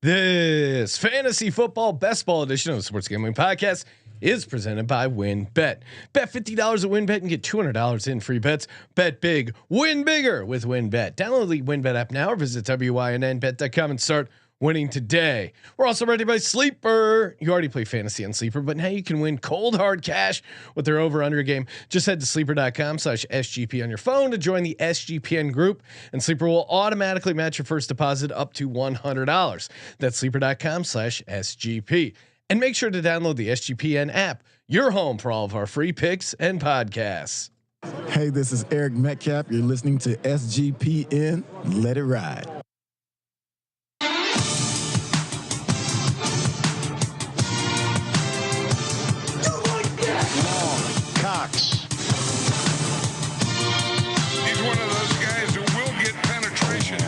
This fantasy football best ball edition of the Sports Gambling Podcast is presented by WynnBet. Bet $50 at WynnBet and get $200 in free bets. Bet big, win bigger with WynnBet. Download the WynnBet app now or visit wynnbet.com and start winning today. We're also ready by Sleeper. You already play fantasy on Sleeper, but now you can win cold hard cash with their over/under game. Just head to sleeper.com/SGP on your phone to join the SGPN group, and Sleeper will automatically match your first deposit up to $100. That's sleeper.com/SGP. And make sure to download the SGPN app, your home for all of our free picks and podcasts. Hey, this is Eric Metcalf. You're listening to SGPN. Let it ride. Cox. He's one of those guys who will get penetration.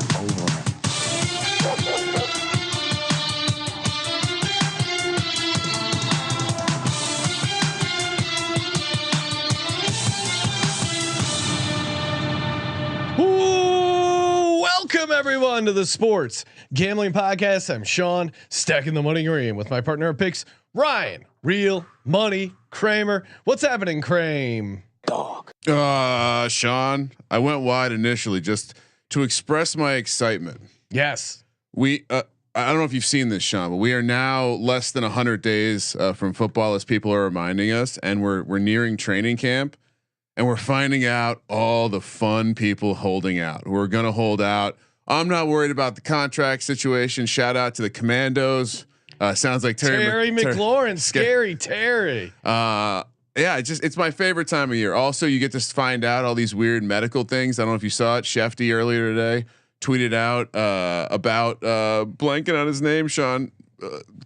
Ooh, welcome everyone to the Sports Gambling Podcast. I'm Sean, stacking the money green with my partner of picks, Ryan, Real Money Kramer. What's happening, Kramer? Dog. Sean, I went wide initially just to express my excitement. Yes. I don't know if you've seen this, Sean, but we are now less than 100 days from football, as people are reminding us, and we're nearing training camp, and we're finding out all the fun people holding out. We're gonna hold out. I'm not worried about the contract situation. Shout out to the Commandos. Sounds like Terry McLaurin, scary Terry. Yeah, it's my favorite time of year. Also, you get to find out all these weird medical things. I don't know if you saw it. Shefty earlier today tweeted out about blanking on his name, Sean,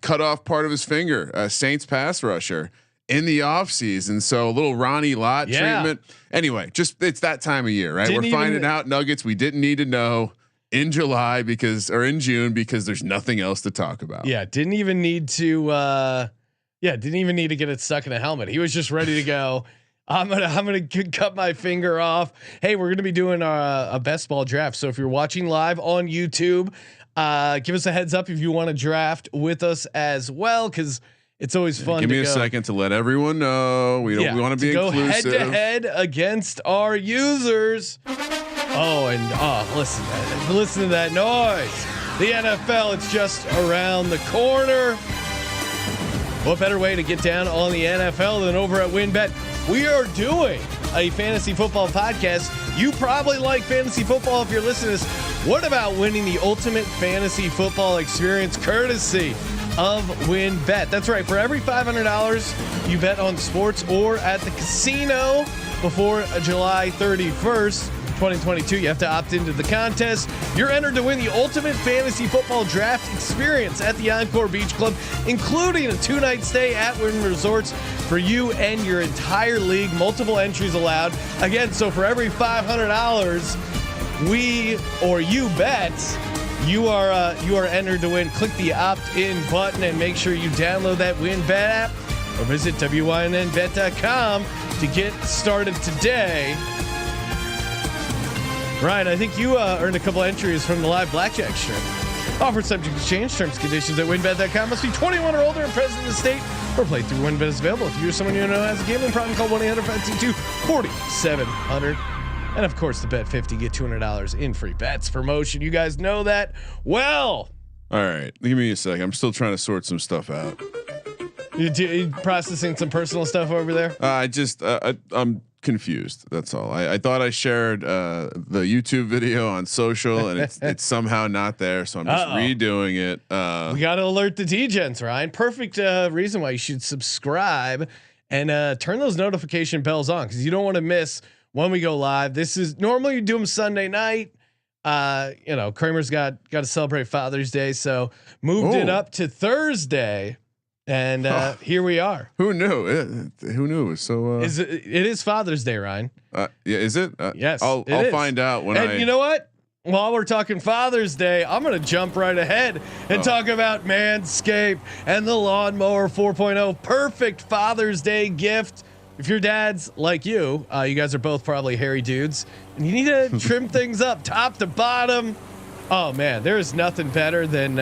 cut off part of his finger, Saints pass rusher in the offseason. So a little Ronnie Lott treatment. Anyway, it's that time of year, right? We're finding out nuggets we didn't need to know in July in June because there's nothing else to talk about. Yeah, didn't even need to get it stuck in a helmet. He was just ready to go. I'm gonna cut my finger off. Hey, we're gonna be doing a best ball draft. So if you're watching live on YouTube, give us a heads up if you want to draft with us as well, because it's always fun. Give me a second to let everyone know we want to be inclusive. Head to head against our users. Oh, and listen to that noise. The NFL, it's just around the corner. What better way to get down on the NFL than over at WynnBet? We are doing a fantasy football podcast. You probably like fantasy football if you're listening to this. What about winning the ultimate fantasy football experience courtesy of WynnBet? That's right. For every $500 you bet on sports or at the casino before July 31st, 2022, you have to opt into the contest. You're entered to win the ultimate fantasy football draft experience at the Encore Beach Club, including a 2-night stay at Wynn Resorts for you and your entire league. Multiple entries allowed. Again, so for every $500 you bet, you are entered to win. Click the opt-in button and make sure you download that WynnBet app or visit wynnbet.com to get started today. Ryan, I think you earned a couple entries from the live blackjack stream. Offered subject to change. Terms and conditions at wynnbet.com. Must be 21 or older and present in the state. Or play through WynnBet is available. If you're someone you know has a gambling problem, call 1-800-522-4700. And of course, the bet 50 get $200 in free bets promotion. You guys know that well. All right, give me a sec. I'm still trying to sort some stuff out. You processing some personal stuff over there? I'm confused. That's all. I thought I shared the YouTube video on social, and it's somehow not there. So I'm just redoing it. We got to alert the D-Gents, Ryan. Perfect reason why you should subscribe and turn those notification bells on, because you don't want to miss when we go live. This is normally you do them Sunday night. Kramer's got to celebrate Father's Day, so moved it up to Thursday. And here we are. Who knew? Who knew it was so? It is Father's Day, Ryan? Yeah, is it? Yes, I'll find out when And you know what? While we're talking Father's Day, I'm going to jump right ahead and talk about Manscaped and the Lawnmower 4.0. Perfect Father's Day gift. If your dad's like you guys are both probably hairy dudes, and you need to trim things up top to bottom. Oh man, there is nothing better than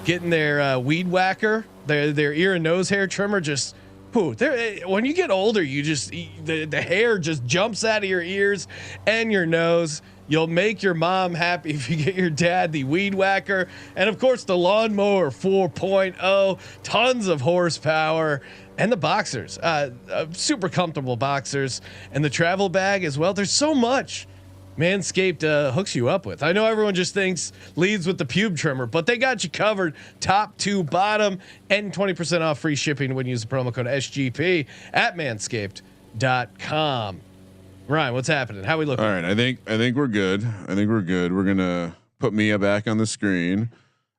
getting their weed whacker, their ear and nose hair trimmer. Just when you get older, you just the hair just jumps out of your ears and your nose. You'll make your mom happy if you get your dad the weed whacker, and of course the lawnmower 4.0, tons of horsepower, and the boxers, super comfortable boxers, and the travel bag as well. There's so much Manscaped hooks you up with. I know everyone just leads with the pube trimmer, but they got you covered top to bottom, and 20% off free shipping when you use the promo code SGP at manscaped.com. Ryan, what's happening? How we looking? All right, I think we're good. We're gonna put Mia back on the screen.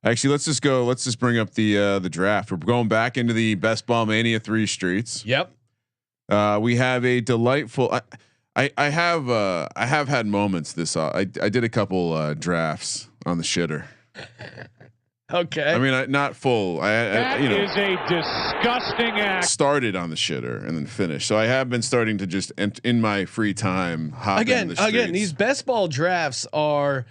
Actually, let's just bring up the draft. We're going back into the Best Ball Mania 3 streets. Yep. We have a delightful. I have had moments this. I did a couple drafts on the shitter. Okay. I mean, not full. That is a disgusting act. Started on the shitter and then finished. So I have been starting to just in my free time hop in the streets. Again, these best ball drafts they're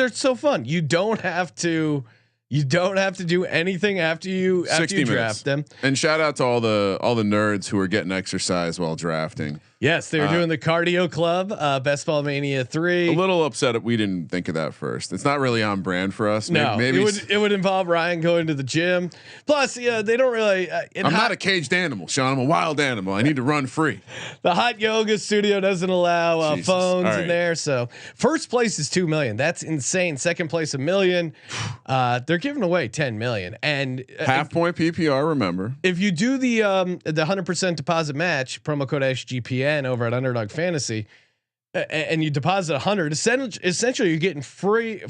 so fun. You don't have to do anything after you draft them. And shout out to all the nerds who are getting exercise while drafting. Yes, they're doing the cardio club, Best Ball Mania 3. A little upset that we didn't think of that first. It's not really on brand for us. No, maybe it would involve Ryan going to the gym. Plus, they don't really. I'm not a caged animal, Sean. I'm a wild animal. I need to run free. The hot yoga studio doesn't allow phones in there. So first place is $2 million. That's insane. Second place $1 million. They're giving away $10 million. And half point PPR. Remember, if you do the 100% deposit match, promo code SGPN over at Underdog Fantasy, and you deposit 100, essentially you're getting free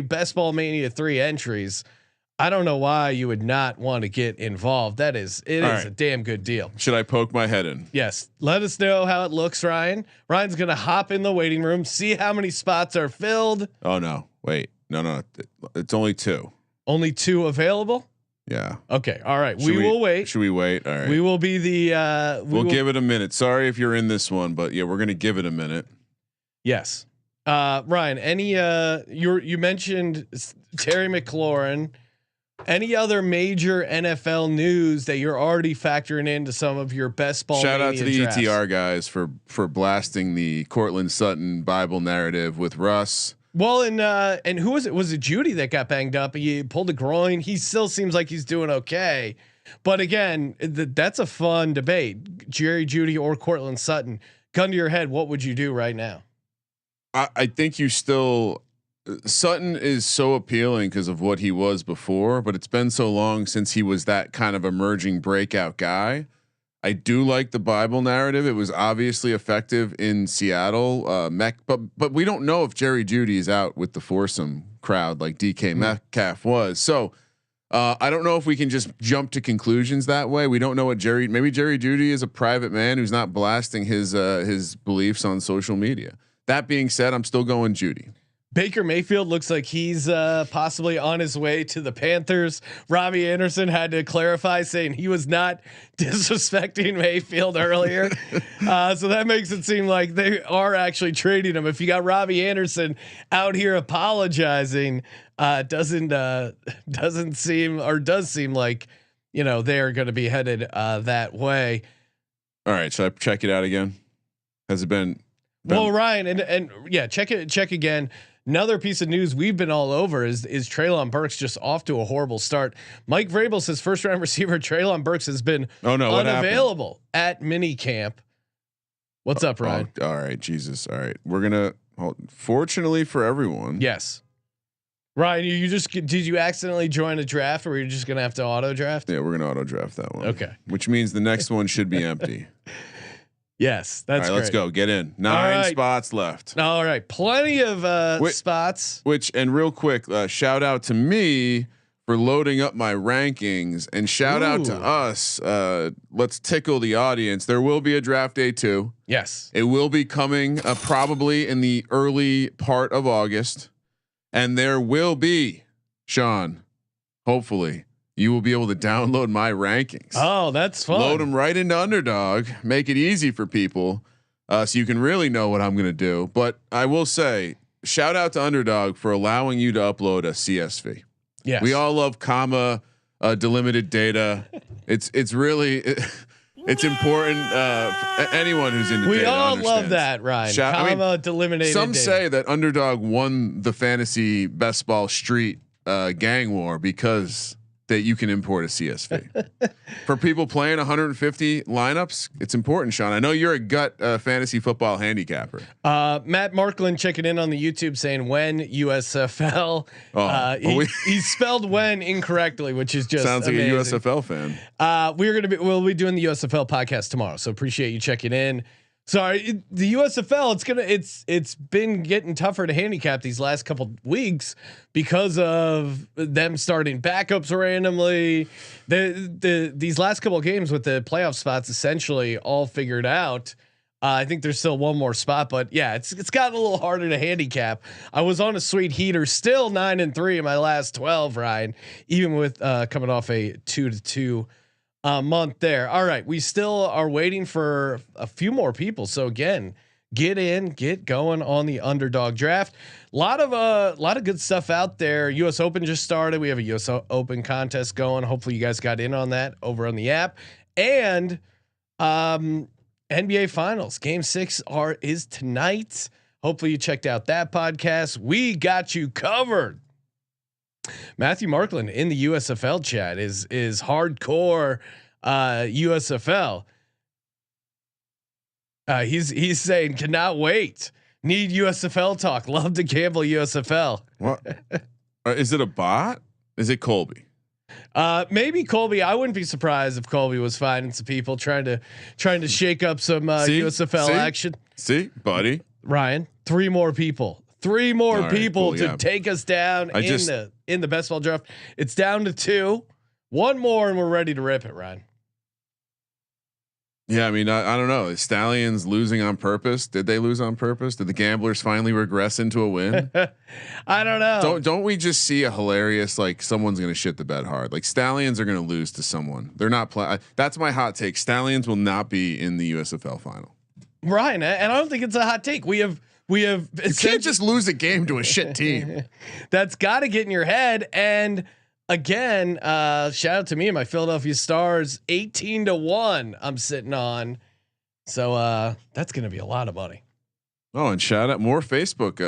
Best Ball Mania 3 entries. I don't know why you would not want to get involved. It is a damn good deal. Should I poke my head in? Yes. Let us know how it looks, Ryan. Ryan's gonna hop in the waiting room, see how many spots are filled. Oh no! Wait, no. It's only 2. Only 2 available. Yeah. Okay. All right. We will wait. Should we wait? All right. We will be the. We'll give it a minute. Sorry if you're in this one, but yeah, we're gonna give it a minute. Yes. Ryan, any you mentioned Terry McLaurin. Any other major NFL news that you're already factoring into some of your best ball? Shout out to the drafts? ETR guys for blasting the Cortland Sutton Bible narrative with Russ. Well, and who was it? Was it Judy that got banged up? He pulled a groin. He still seems like he's doing okay, but again, that's a fun debate: Jerry Judy or Cortland Sutton. Gun to your head, what would you do right now? I think you still. Sutton is so appealing because of what he was before, but it's been so long since he was that kind of emerging breakout guy. I do like the Bible narrative. It was obviously effective in Seattle. But we don't know if Jerry Judy is out with the foursome crowd like DK Metcalf was. So I don't know if we can just jump to conclusions that way. We don't know what maybe Jerry Judy is a private man who's not blasting his beliefs on social media. That being said, I'm still going Judy. Baker Mayfield looks like he's possibly on his way to the Panthers. Robbie Anderson had to clarify, saying he was not disrespecting Mayfield earlier. So that makes it seem like they are actually trading him. If you got Robbie Anderson out here apologizing, doesn't seem, or does seem like, they're going to be headed that way. All right. Should I check it out again? Has it been? Well, Ryan, and yeah, check again. Another piece of news we've been all over is Treylon Burks just off to a horrible start. Mike Vrabel says first round receiver Treylon Burks has been unavailable at mini camp. What's up, Ryan? All right, Jesus. All right, we're gonna. Fortunately for everyone, yes. Ryan, did you accidentally join a draft, or are you just gonna have to auto draft? Yeah, we're gonna auto draft that one. Okay, which means the next one should be empty. Yes, that's all right. Great. Let's go. Get in. 9 spots left. All right, plenty of spots. And real quick, shout out to me for loading up my rankings, and shout out to us. Let's tickle the audience. There will be a draft day 2. Yes, it will be coming probably in the early part of August, and there will be, Sean, hopefully. You will be able to download my rankings. Oh, that's fun. Load them right into Underdog. Make it easy for people, so you can really know what I'm going to do. But I will say, shout out to Underdog for allowing you to upload a CSV. Yes. We all love delimited data. It's really it's important. Anyone who's into we data all understands. love that, Ryan. Delimited. Some data. say that Underdog won the fantasy best ball street gang war because that you can import a CSV. For people playing 150 lineups, it's important, Sean. I know you're a gut fantasy football handicapper. Matt Markland checking in on the YouTube saying when USFL. He spelled when incorrectly, which is just sounds amazing. like a USFL fan. We'll be doing the USFL podcast tomorrow, so appreciate you checking in. Sorry, the USFL. It's been getting tougher to handicap these last couple weeks because of them starting backups randomly. These last couple of games with the playoff spots essentially all figured out. I think there's still one more spot, but yeah, it's gotten a little harder to handicap. I was on a sweet heater, still 9-3 in my last 12, Ryan, even with coming off a 2-2. Month there. All right, we still are waiting for a few more people. So again, get going on the Underdog draft. A lot of good stuff out there. U.S. Open just started. We have a U.S. Open contest going. Hopefully, you guys got in on that over on the app. And NBA Finals Game 6 is tonight. Hopefully, you checked out that podcast. We got you covered. Matthew Markland in the USFL chat is hardcore USFL. He's saying cannot wait. Need USFL talk. Love to gamble USFL. What is it? A bot? Is it Colby? Maybe Colby. I wouldn't be surprised if Colby was finding some people trying to shake up some USFL action. See, buddy. Ryan, 3 more people. 3 more people to yeah. take us down in the best ball draft. It's down to 2. 1 more and we're ready to rip it, Ryan. Yeah, I mean, I don't know. Stallions losing on purpose. Did they lose on purpose? Did the gamblers finally regress into a win? I don't know. Don't we just see a hilarious like someone's gonna shit the bed hard? Like Stallions are gonna lose to someone. They're not playing. That's my hot take. Stallions will not be in the USFL final. Ryan, and I don't think it's a hot take. We have. You can't just lose a game to a shit team. That's got to get in your head. And again, shout out to me and my Philadelphia Stars, 18-1. I'm sitting on, so that's going to be a lot of money. Oh, and shout out more Facebook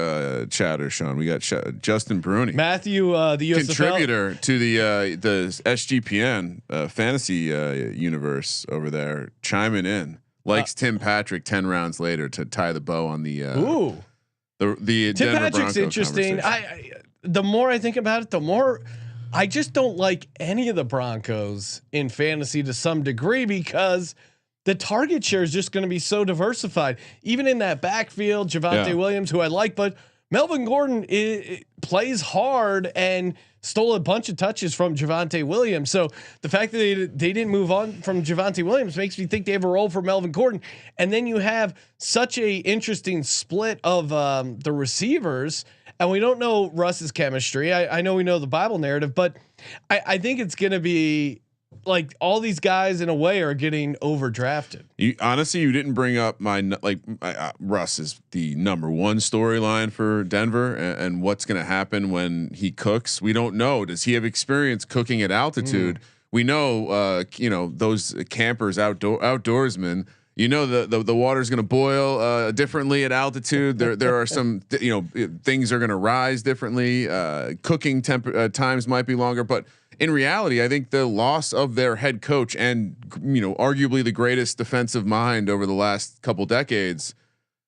chatter, Sean. We got Justin Bruni, Matthew, the USFL contributor to the SGPN fantasy universe over there, chiming in. Likes Tim Patrick 10 rounds later to tie the bow on the the Tim Denver Patrick's Bronco interesting. The more I think about it, the more I just don't like any of the Broncos in fantasy to some degree because the target share is just going to be so diversified. Even in that backfield, Javonte Williams, who I like, but Melvin Gordon plays hard and stole a bunch of touches from Javonte Williams. So the fact that they didn't move on from Javonte Williams makes me think they have a role for Melvin Gordon. And then you have such a interesting split of the receivers, and we don't know Russ's chemistry. I know we know the Bible narrative, but I think it's going to be like all these guys in a way are getting overdrafted. Honestly, you didn't bring up Russ is the number 1 storyline for Denver, and what's going to happen when he cooks. We don't know. Does he have experience cooking at altitude? We know, those campers, outdoorsmen. You know the water's going to boil differently at altitude. There are some things are going to rise differently. Cooking times might be longer, but in reality, I think the loss of their head coach and arguably the greatest defensive mind over the last couple decades,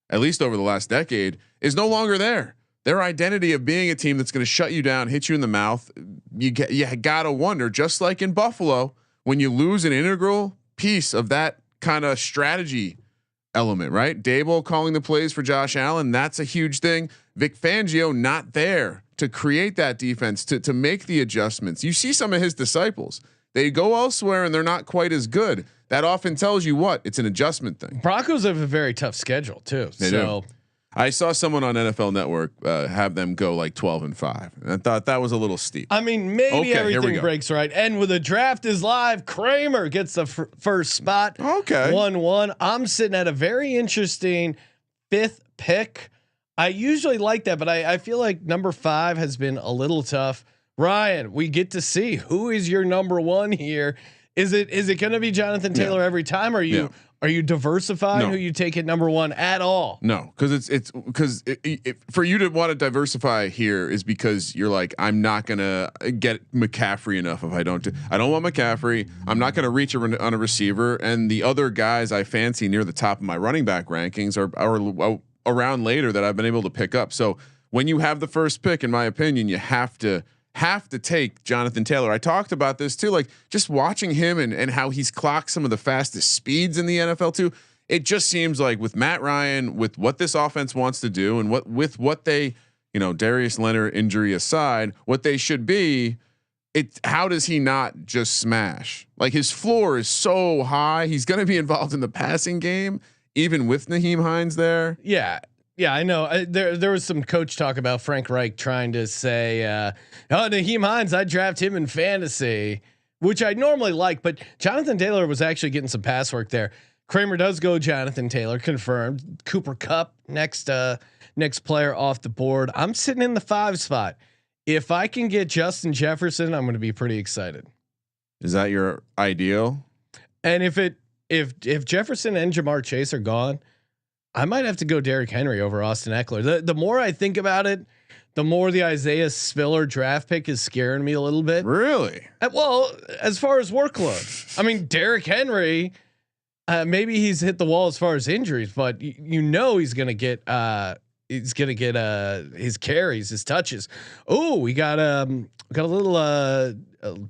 at least over the last decade, is no longer there. Their identity of being a team that's going to shut you down, hit you in the mouth. You gotta wonder, just like in Buffalo, when you lose an integral piece of that kind of strategy element, right? Dable calling the plays for Josh Allen, that's a huge thing. Vic Fangio not there to create that defense, to make the adjustments. You see some of his disciples, they go elsewhere and they're not quite as good. That often tells you what it's an adjustment thing. Broncos have a very tough schedule too. They do. I saw someone on NFL Network have them go like 12-5, and I thought that was a little steep. I mean, maybe everything breaks right. And with the draft is live, Kramer gets the first spot. Okay, 1-1. I'm sitting at a very interesting 5th pick. I usually like that, but I feel like number 5 has been a little tough Ryan, we get to see who is your number one here. Is it going to be Jonathan Taylor every time? Are you diversifying who you take at number one at all? No, because it's because for you to want to diversify here is because you're like, I'm not gonna get McCaffrey enough if I don't. I don't want McCaffrey. I'm not gonna reach on a receiver, and the other guys I fancy near the top of my running back rankings are around later that I've been able to pick up. So when you have the first pick, in my opinion, you have to take Jonathan Taylor. I talked about this too, like just watching him and how he's clocked some of the fastest speeds in the NFL too. It just seems like with Matt Ryan, with what this offense wants to do, and what they, Darius Leonard injury aside, what they should be. How does he not just smash? Like his floor is so high. He's going to be involved in the passing game, even with Nyheim Hines there. Yeah. Yeah, I know. There was some coach talk about Frank Reich trying to say, Nyheim Hines, I draft him in fantasy, which I normally like, but Jonathan Taylor was actually getting some pass work there. Kramer does go Jonathan Taylor, confirmed. Cooper Kupp next player off the board. I'm sitting in the 5 spot. If I can get Justin Jefferson, I'm going to be pretty excited. Is that your ideal? And if Jefferson and Jamar Chase are gone, I might have to go Derrick Henry over Austin Eckler. The more I think about it, the more the Isaiah Spiller draft pick is scaring me a little bit. Really? Well, as far as workload, I mean, Derrick Henry, maybe he's hit the wall as far as injuries, but he's going to get his carries, his touches. Oh, we got a little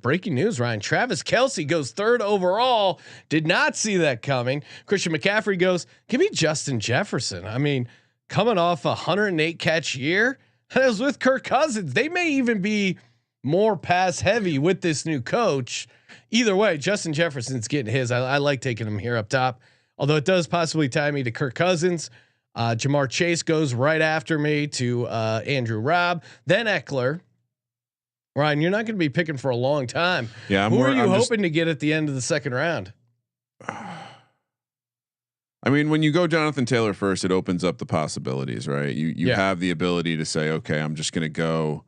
breaking news, Ryan. Travis Kelce goes 3rd overall. Did not see that coming. Christian McCaffrey goes, give me Justin Jefferson. I mean, coming off a 108 catch year, that was with Kirk Cousins. They may even be more pass heavy with this new coach. Either way, Justin Jefferson's getting his. I like taking him here up top, although it does possibly tie me to Kirk Cousins. Jamar Chase goes right after me to Andrew Robb, then Eckler. Ryan, you're not going to be picking for a long time. Yeah, who are you hoping to get at the end of the second round? I mean, when you go Jonathan Taylor first, it opens up the possibilities, right? You have the ability to say, okay, I'm just going to go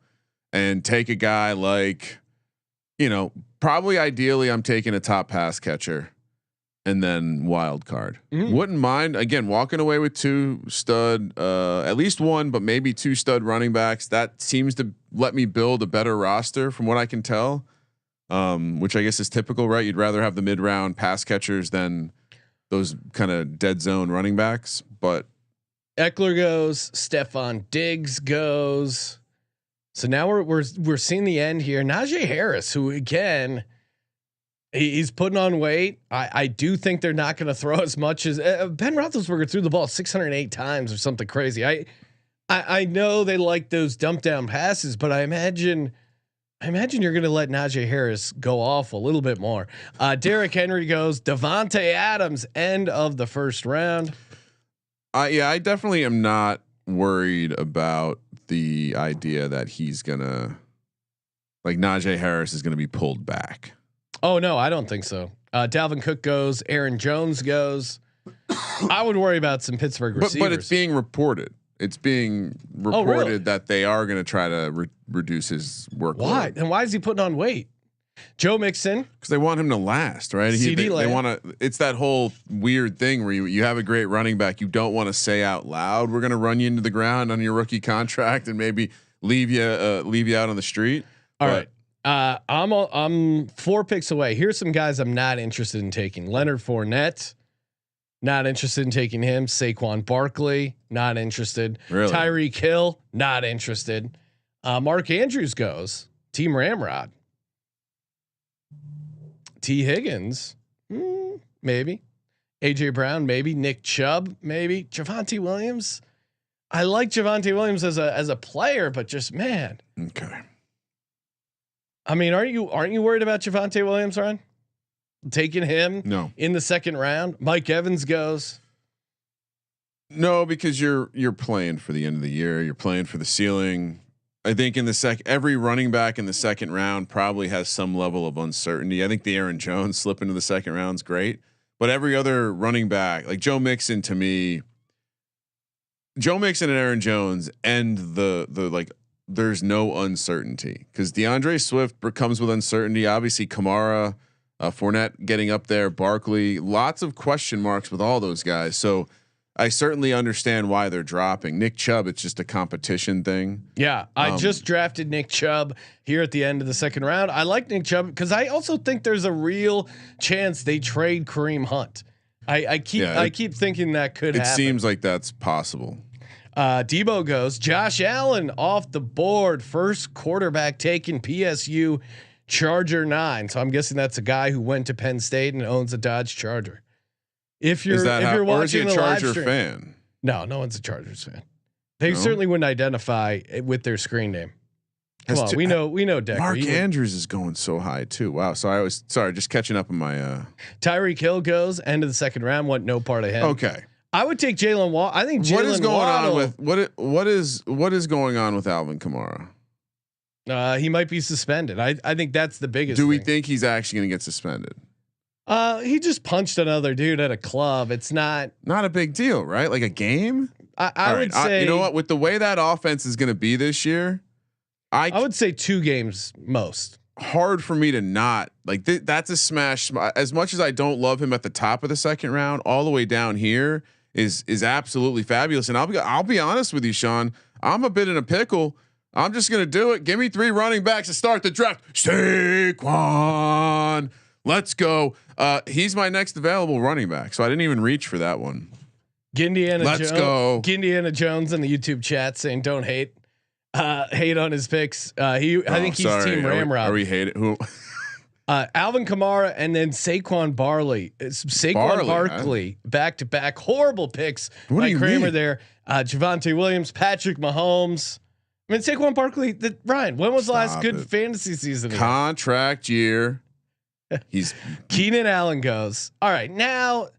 and take a guy like, probably ideally I'm taking a top pass catcher. And then wild card. Wouldn't mind again walking away with 2 stud, at least 1, but maybe 2 stud running backs. That seems to let me build a better roster from what I can tell, which I guess is typical, right? You'd rather have the mid round pass catchers than those kind of dead zone running backs. But Eckler goes, Stephon Diggs goes. So now we're seeing the end here. Najee Harris, who again. He's putting on weight. I do think they're not going to throw as much as Ben Roethlisberger threw the ball 608 times or something crazy. I know they like those dump down passes, but I imagine you're going to let Najee Harris go off a little bit more. Derrick Henry goes, Devontae Adams, end of the first round. I definitely am not worried about the idea that he's gonna Najee Harris is going to be pulled back. Oh no, I don't think so. Dalvin Cook goes, Aaron Jones goes. I would worry about some Pittsburgh receivers. But it's being reported. It's being reported that they are going to try to reduce his workload. Why? And why is he putting on weight? Joe Mixon, because they want him to last, right? They want to. It's that whole weird thing where you have a great running back, you don't want to say out loud, "We're going to run you into the ground on your rookie contract and maybe leave you out on the street." All right. I'm 4 picks away. Here's some guys I'm not interested in taking. Leonard Fournette, not interested in taking him. Saquon Barkley, not interested. Really? Tyreek Hill, not interested. Mark Andrews goes. Team Ramrod. T Higgins, maybe. AJ Brown, maybe. Nick Chubb, maybe. Javonte Williams. I like Javonte Williams as a player, but just man. Okay. I mean, aren't you worried about Javonte Williams, Ryan? Taking him in the second round. Mike Evans goes. No, because you're playing for the end of the year. You're playing for the ceiling. I think in every running back in the second round probably has some level of uncertainty. I think the Aaron Jones slip into the second round is great, but every other running back, like Joe Mixon, to me, Joe Mixon and Aaron Jones end the there's no uncertainty because DeAndre Swift comes with uncertainty. Obviously, Kamara, Fournette getting up there, Barkley, lots of question marks with all those guys. So I certainly understand why they're dropping. Nick Chubb, it's just a competition thing. Yeah, I just drafted Nick Chubb here at the end of the second round. I like Nick Chubb because I also think there's a real chance they trade Kareem Hunt. I keep thinking that could happen. It seems like that's possible. Debo goes. Josh Allen off the board. First quarterback taken, PSU Charger 9. So I'm guessing that's a guy who went to Penn State and owns a Dodge Charger. If you're watching or is he a the Charger live stream, fan? no one's a Chargers fan. They certainly wouldn't identify it with their screen name. Come on, we know Decker. Mark Andrews is going so high too. Wow. So I was just catching up on my. Tyreek Hill goes end of the second round. Want no part of him. Okay. I would take Jalen Waddle. I think what is going on with what is going on with Alvin Kamara? He might be suspended. I think that's the biggest. Do we think he's actually going to get suspended? He just punched another dude at a club. It's not a big deal, right? Like a game. I would say. You know what? With the way that offense is going to be this year, I would say 2 games most. Hard for me to not like. That's a smash. As much as I don't love him at the top of the second round, all the way down here is absolutely fabulous. And I'll be honest with you, Sean. I'm a bit in a pickle. I'm just going to do it. Give me 3 running backs to start the draft. Saquon. Let's go. He's my next available running back. So I didn't even reach for that one. Let's go. Indiana Jones in the YouTube chat saying don't hate on his picks. I think he's team Ramrod. Are we hating who? Alvin Kamara and then Saquon Barkley back to back. Horrible picks by Kramer there. Javonte Williams, Patrick Mahomes. I mean, Saquon Barkley. Ryan, when was the last good fantasy season? Contract year. He's Keenan Allen goes. All right, now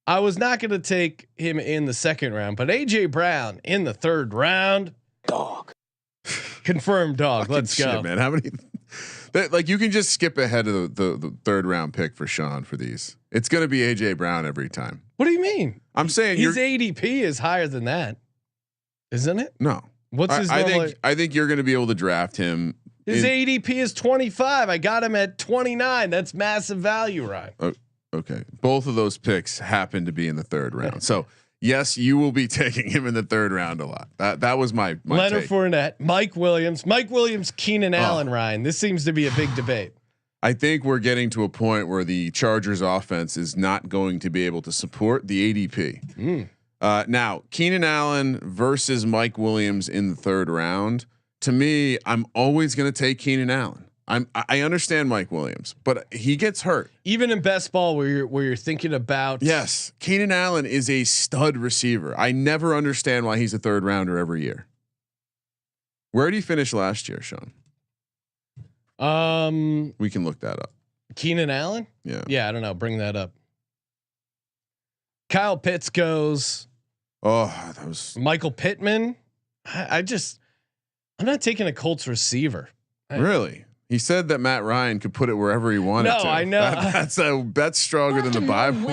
I was not going to take him in the second round, but AJ Brown in the third round. Dog. Confirmed dog. Let's go, shit, man. How many? Like you can just skip ahead of the third round pick for Sean for these. It's going to be AJ Brown every time. What do you mean? I'm saying his ADP is higher than that, isn't it? No. What's his? I think you're going to be able to draft him. His ADP is 25. I got him at 29. That's massive value, right? Okay. Both of those picks happen to be in the third round. So yes, you will be taking him in the third round a lot. That was my Leonard take. Fournette, Mike Williams, Keenan Allen, Ryan. This seems to be a big debate. I think we're getting to a point where the Chargers offense is not going to be able to support the ADP. Now Keenan Allen versus Mike Williams in the third round. To me, I'm always going to take Keenan Allen. I understand Mike Williams, but he gets hurt. Even in best ball where you're thinking about. Yes. Keenan Allen is a stud receiver. I never understand why he's a third rounder every year. Where did he finish last year, Sean? We can look that up. Keenan Allen. Yeah. I don't know. Bring that up. Kyle Pitts goes. Oh, that was Michael Pittman. I'm not taking a Colts receiver. Really? He said that Matt Ryan could put it wherever he wanted to. No, I know. That's stronger than the Bible.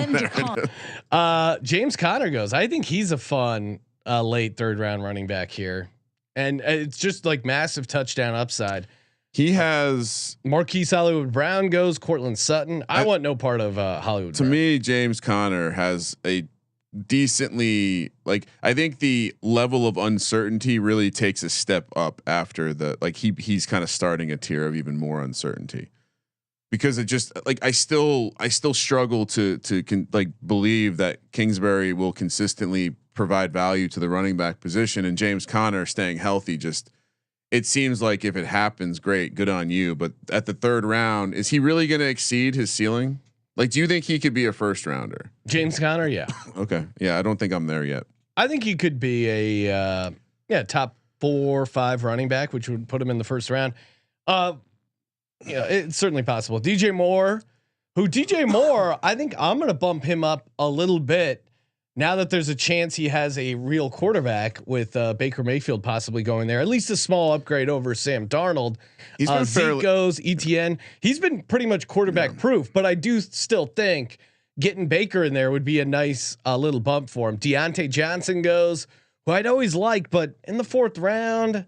James Conner goes. I think he's a fun late third round running back here, and it's just like massive touchdown upside. He has Marquise Hollywood Brown goes. Cortland Sutton. I want no part of Hollywood. To me, James Conner has a decently I think the level of uncertainty really takes a step up after he's kind of starting a tier of even more uncertainty because it just I still struggle to believe that Kingsbury will consistently provide value to the running back position, and James Conner staying healthy it seems like if it happens, great, good on you. But at the third round, is he really going to exceed his ceiling? Do you think he could be a first rounder? James Conner, yeah. Okay, yeah, I don't think I'm there yet. I think he could be a top 4 or 5 running back, which would put him in the first round. It's certainly possible. DJ Moore, I think I'm going to bump him up a little bit now that there's a chance he has a real quarterback with Baker Mayfield possibly going there. At least a small upgrade over Sam Darnold. He's been Zeke goes, ETN. He's been pretty much quarterback proof, but I do still think getting Baker in there would be a nice little bump for him. Deontay Johnson goes, who I'd always like, but in the fourth round,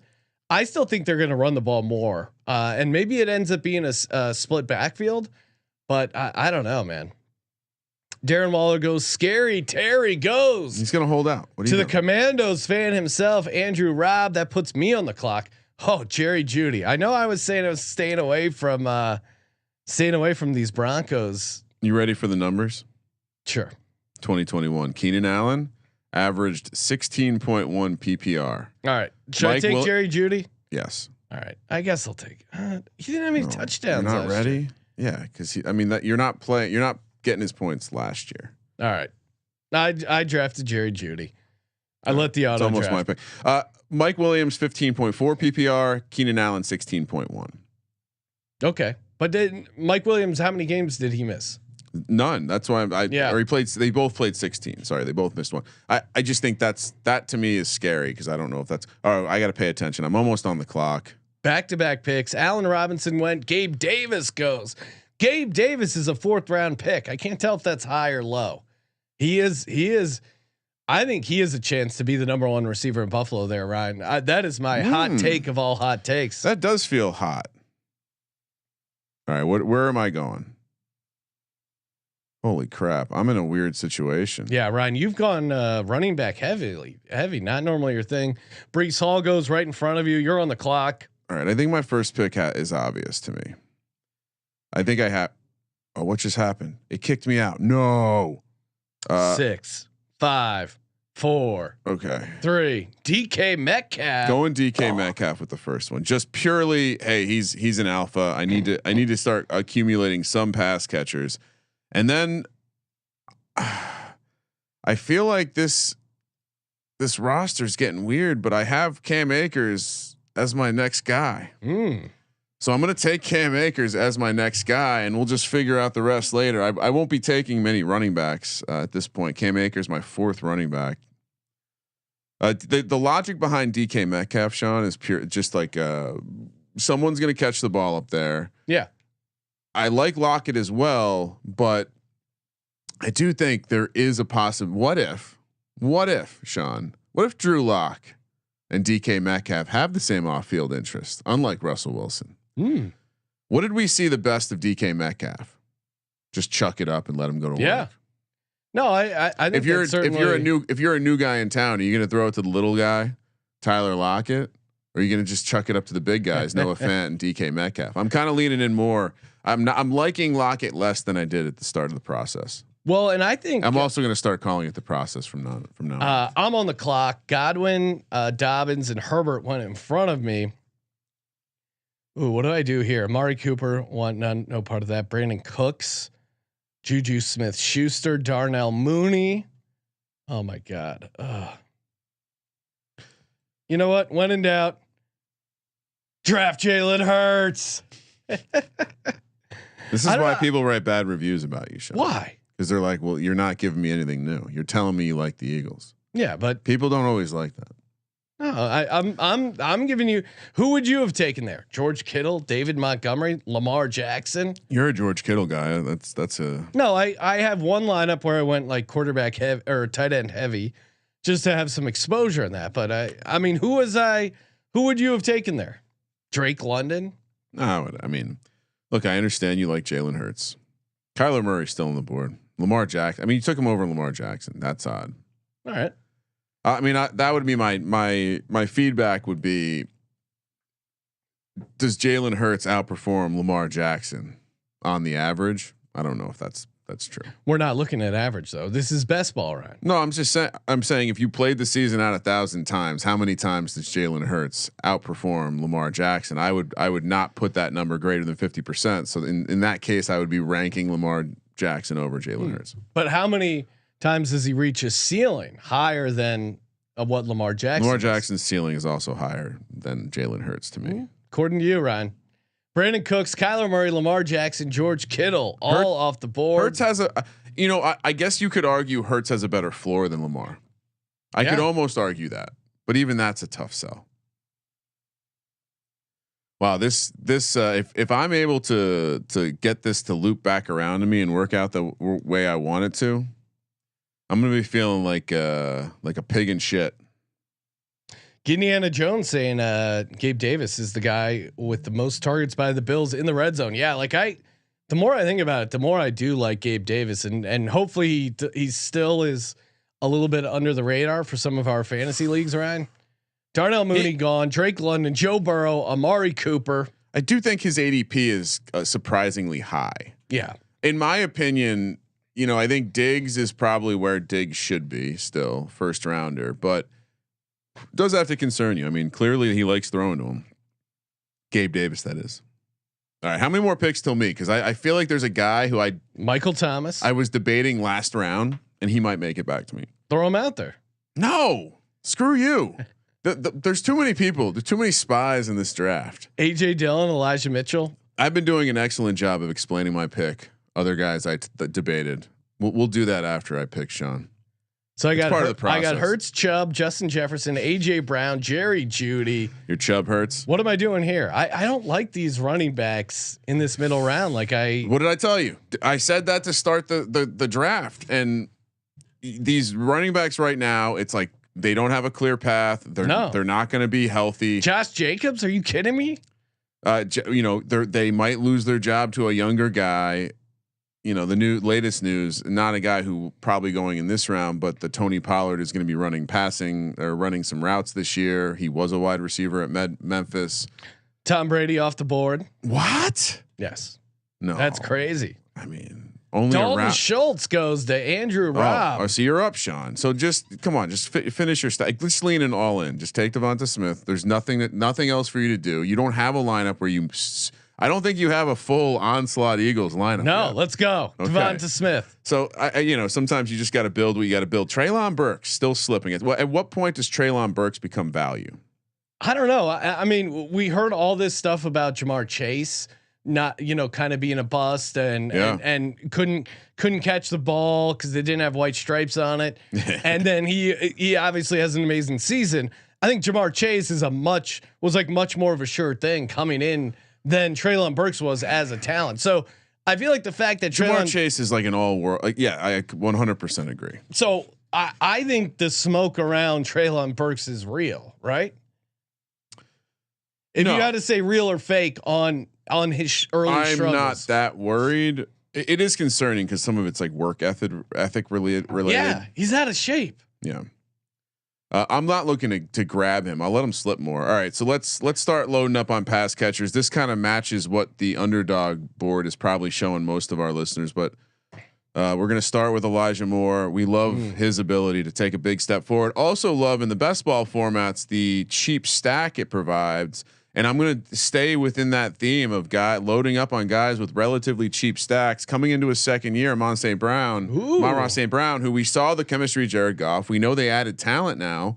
I still think they're going to run the ball more, and maybe it ends up being a split backfield, but I don't know, man. Darren Waller goes scary. Terry goes. He's going to hold out. What to the Commandos fan himself, Andrew Robb. That puts me on the clock. Oh, Jerry Jeudy. I know I was saying I was staying away from these Broncos. You ready for the numbers? Sure. 2021. Keenan Allen averaged 16.1 PPR. All right. Should I take Jerry Jeudy? Yes. All right. I guess I'll take. He didn't have any touchdowns. You're not ready. Yeah, because I mean that you're not playing. You're not getting his points last year. All right. I drafted Jerry Jeudy. I let the auto. It's almost my pick. Mike Williams 15.4 PPR. Keenan Allen 16.1. Okay, but did Mike Williams? How many games did he miss? None. That's why or he played. They both played 16. Sorry, they both missed one. I just think that to me is scary because I don't know if that's. Oh, I got to pay attention. I'm almost on the clock. Back-to-back picks. Allen Robinson went. Gabe Davis goes. Gabe Davis is a 4th round pick. I can't tell if that's high or low. He is. I think he has a chance to be the number 1 receiver in Buffalo there, Ryan. That is my hot take of all hot takes. That does feel hot. All right. Where am I going? Holy crap. I'm in a weird situation. Yeah, Ryan, you've gone running back heavy, not normally your thing. Brees Hall goes right in front of you. You're on the clock. All right. I think my first pick is obvious to me. I think I have. Oh, what just happened? It kicked me out. No. 6, 5, 4. Okay. 3. DK Metcalf. Going DK Metcalf with the first one. Just purely, hey, he's an alpha. I need to start accumulating some pass catchers. And then I feel like this roster's getting weird, but I have Cam Akers as my next guy. So I'm going to take Cam Akers as my next guy, and we'll just figure out the rest later. I won't be taking many running backs at this point. Cam Akers, my 4th running back. The logic behind DK Metcalf, Sean, is pure. Just like someone's going to catch the ball up there. Yeah. I like Lockett as well, but I do think there is a possible. What if, Sean? What if Drew Lock and DK Metcalf have the same off-field interest, unlike Russell Wilson? What did we see the best of DK Metcalf? Just chuck it up and let him go to work. No, I think if you're a new guy in town, are you going to throw it to the little guy, Tyler Lockett, or are you going to just chuck it up to the big guys, Noah Fant and DK Metcalf? I'm kind of leaning in more. I'm liking Lockett less than I did at the start of the process. Well, and I think I'm also going to start calling it the process from now on. I'm on the clock. Godwin, Dobbins, and Herbert went in front of me. Ooh, what do I do here? Amari Cooper, no part of that. Brandon Cooks, Juju Smith-Schuster, Darnell Mooney. Oh my God. You know what? When in doubt, draft Jalen Hurts. This is why people write bad reviews about you, Sean. Why? Because they're like, well, you're not giving me anything new. You're telling me you like the Eagles. Yeah, but people don't always like that. No, I'm giving you. Who would you have taken there? George Kittle, David Montgomery, Lamar Jackson. You're a George Kittle guy. That's a no. I have one lineup where I went like quarterback heavy or tight end heavy, just to have some exposure in that. But I mean, who would you have taken there? Drake London? No, I mean, look, I understand you like Jalen Hurts. Kyler Murray's still on the board. Lamar Jackson. I mean, you took him over Lamar Jackson. That's odd. All right. I mean, that would be my feedback would be: does Jalen Hurts outperform Lamar Jackson on the average? I don't know if that's true. We're not looking at average though. This is best ball, right? No, I'm just saying. I'm saying if you played the season out 1,000 times, how many times does Jalen Hurts outperform Lamar Jackson? I would not put that number greater than 50%. So in that case, I would be ranking Lamar Jackson over Jalen Hurts. But how many times does he reach a ceiling higher than what Lamar Jackson? Lamar Jackson's ceiling is also higher than Jalen Hurts to me. According to you, Ryan. Brandon Cooks, Kyler Murray, Lamar Jackson, George Kittle, all off the board. Hurts has I guess you could argue Hurts has a better floor than Lamar. I could almost argue that, but even that's a tough sell. Wow, this if I'm able to get this to loop back around to me and work out the way I want it to, I'm gonna be feeling like a pig in shit. Indiana Jones saying Gabe Davis is the guy with the most targets by the Bills in the red zone. Yeah, like the more I think about it, the more I do like Gabe Davis, and hopefully he still is a little bit under the radar for some of our fantasy leagues. Ryan, Darnell Mooney gone, Drake London, Joe Burrow, Amari Cooper. I do think his ADP is surprisingly high. Yeah, in my opinion, I think Diggs is probably where Diggs should be still, first rounder, but does have to concern you. I mean, clearly he likes throwing to him. Gabe Davis, that is. All right, how many more picks till me? Because I feel like there's a guy who Michael Thomas. I was debating last round, and he might make it back to me. Throw him out there. No, screw you. There's too many people. There's too many spies in this draft. AJ Dillon, Elijah Mitchell. I've been doing an excellent job of explaining my pick. Other guys I debated. We'll do that after I pick Sean. So I got Hurts, Chubb, Justin Jefferson, AJ Brown, Jerry Jeudy. Your Chubb hurts. What am I doing here? I don't like these running backs in this middle round. What did I tell you? I said that to start the draft, and these running backs right now, it's like they don't have a clear path. They're not going to be healthy. Josh Jacobs, are you kidding me? They might lose their job to a younger guy. The latest news, not a guy who probably going in this round, but the Tony Pollard is going to be running some routes this year. He was a wide receiver at Memphis. Tom Brady off the board. What? Yes. No, that's crazy. I mean, only Dalton Schultz goes to Andrew Robb. Oh, so you're up, Sean. So just come on, just finish your stack. Let's lean in all in. Just take Devonta Smith. There's nothing else for you to do. You don't have a lineup where you. I don't think you have a full onslaught Eagles lineup. No, yet. let's go. Okay. Devonta Smith. So sometimes you just got to build what you got to build. Treylon Burks still slipping. At what point does Treylon Burks become value? I don't know. I mean, we heard all this stuff about Jamar Chase not, kind of being a bust and couldn't catch the ball because they didn't have white stripes on it. And then he obviously has an amazing season. I think Jamar Chase was much more of a sure thing coming in than Treylon Burks was as a talent. So I feel like the fact that Jamar Chase is like an all world, I 100% agree. So I think the smoke around Treylon Burks is real, right? If you had to say real or fake on his early struggles. I'm not that worried. It is concerning because some of it's like work ethic related. Yeah, he's out of shape. Yeah. I'm not looking to grab him. I'll let him slip more. All right, so let's start loading up on pass catchers. This kind of matches what the Underdog board is probably showing most of our listeners, but we're going to start with Elijah Moore. We love his ability to take a big step forward. Also love in the best ball formats the cheap stack it provides. And I'm going to stay within that theme of loading up on guys with relatively cheap stacks coming into his second year. Amon St. Brown, who we saw the chemistry, Jared Goff. We know they added talent now,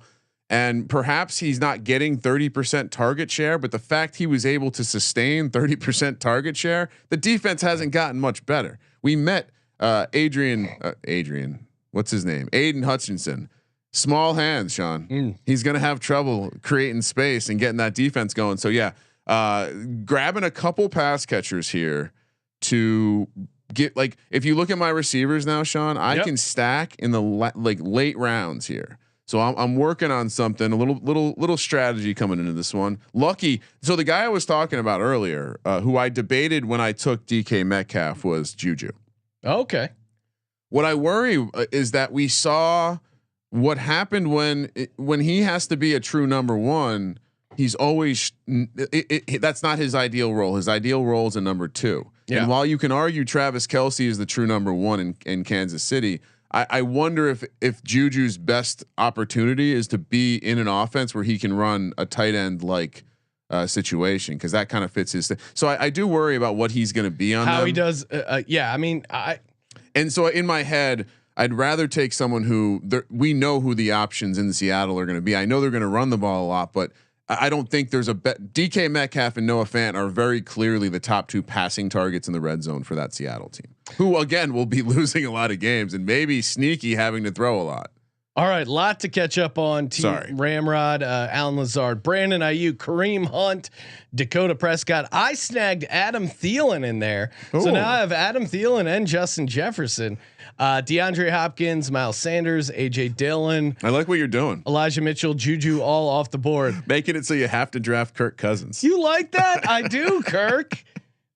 and perhaps he's not getting 30% target share, but the fact he was able to sustain 30% target share, the defense hasn't gotten much better. We met Adrian, what's his name? Aiden Hutchinson. Small hands, Sean. He's going to have trouble creating space and getting that defense going. So grabbing a couple pass catchers here to get if you look at my receivers now, Sean, I can stack in the late rounds here. So I'm working on something, a little strategy coming into this one. Lucky. So the guy I was talking about earlier, who I debated when I took DK Metcalf, was Juju. Okay. What I worry is that we saw what happened when he has to be a true number one. He's always that's not his ideal role. His ideal role is a number two. Yeah. And while you can argue Travis Kelce is the true number one in Kansas City, I wonder if Juju's best opportunity is to be in an offense where he can run a tight end situation, because that kind of fits his. So I do worry about what he's going to be on. How he does. Yeah. I mean, and so in my head, I'd rather take someone who we know who the options in Seattle are going to be. I know they're going to run the ball a lot, but I don't think there's DK Metcalf and Noah Fant are very clearly the top two passing targets in the red zone for that Seattle team, who again will be losing a lot of games and maybe sneaky having to throw a lot. All right, lot to catch up on. Ramrod, Alan Lazard, Brandon Ayuk, Kareem Hunt, Dakota Prescott. I snagged Adam Thielen in there, so now I have Adam Thielen and Justin Jefferson, DeAndre Hopkins, Miles Sanders, AJ Dillon. I like what you're doing. Elijah Mitchell, Juju, all off the board. Making it so you have to draft Kirk Cousins. You like that? I do, Kirk.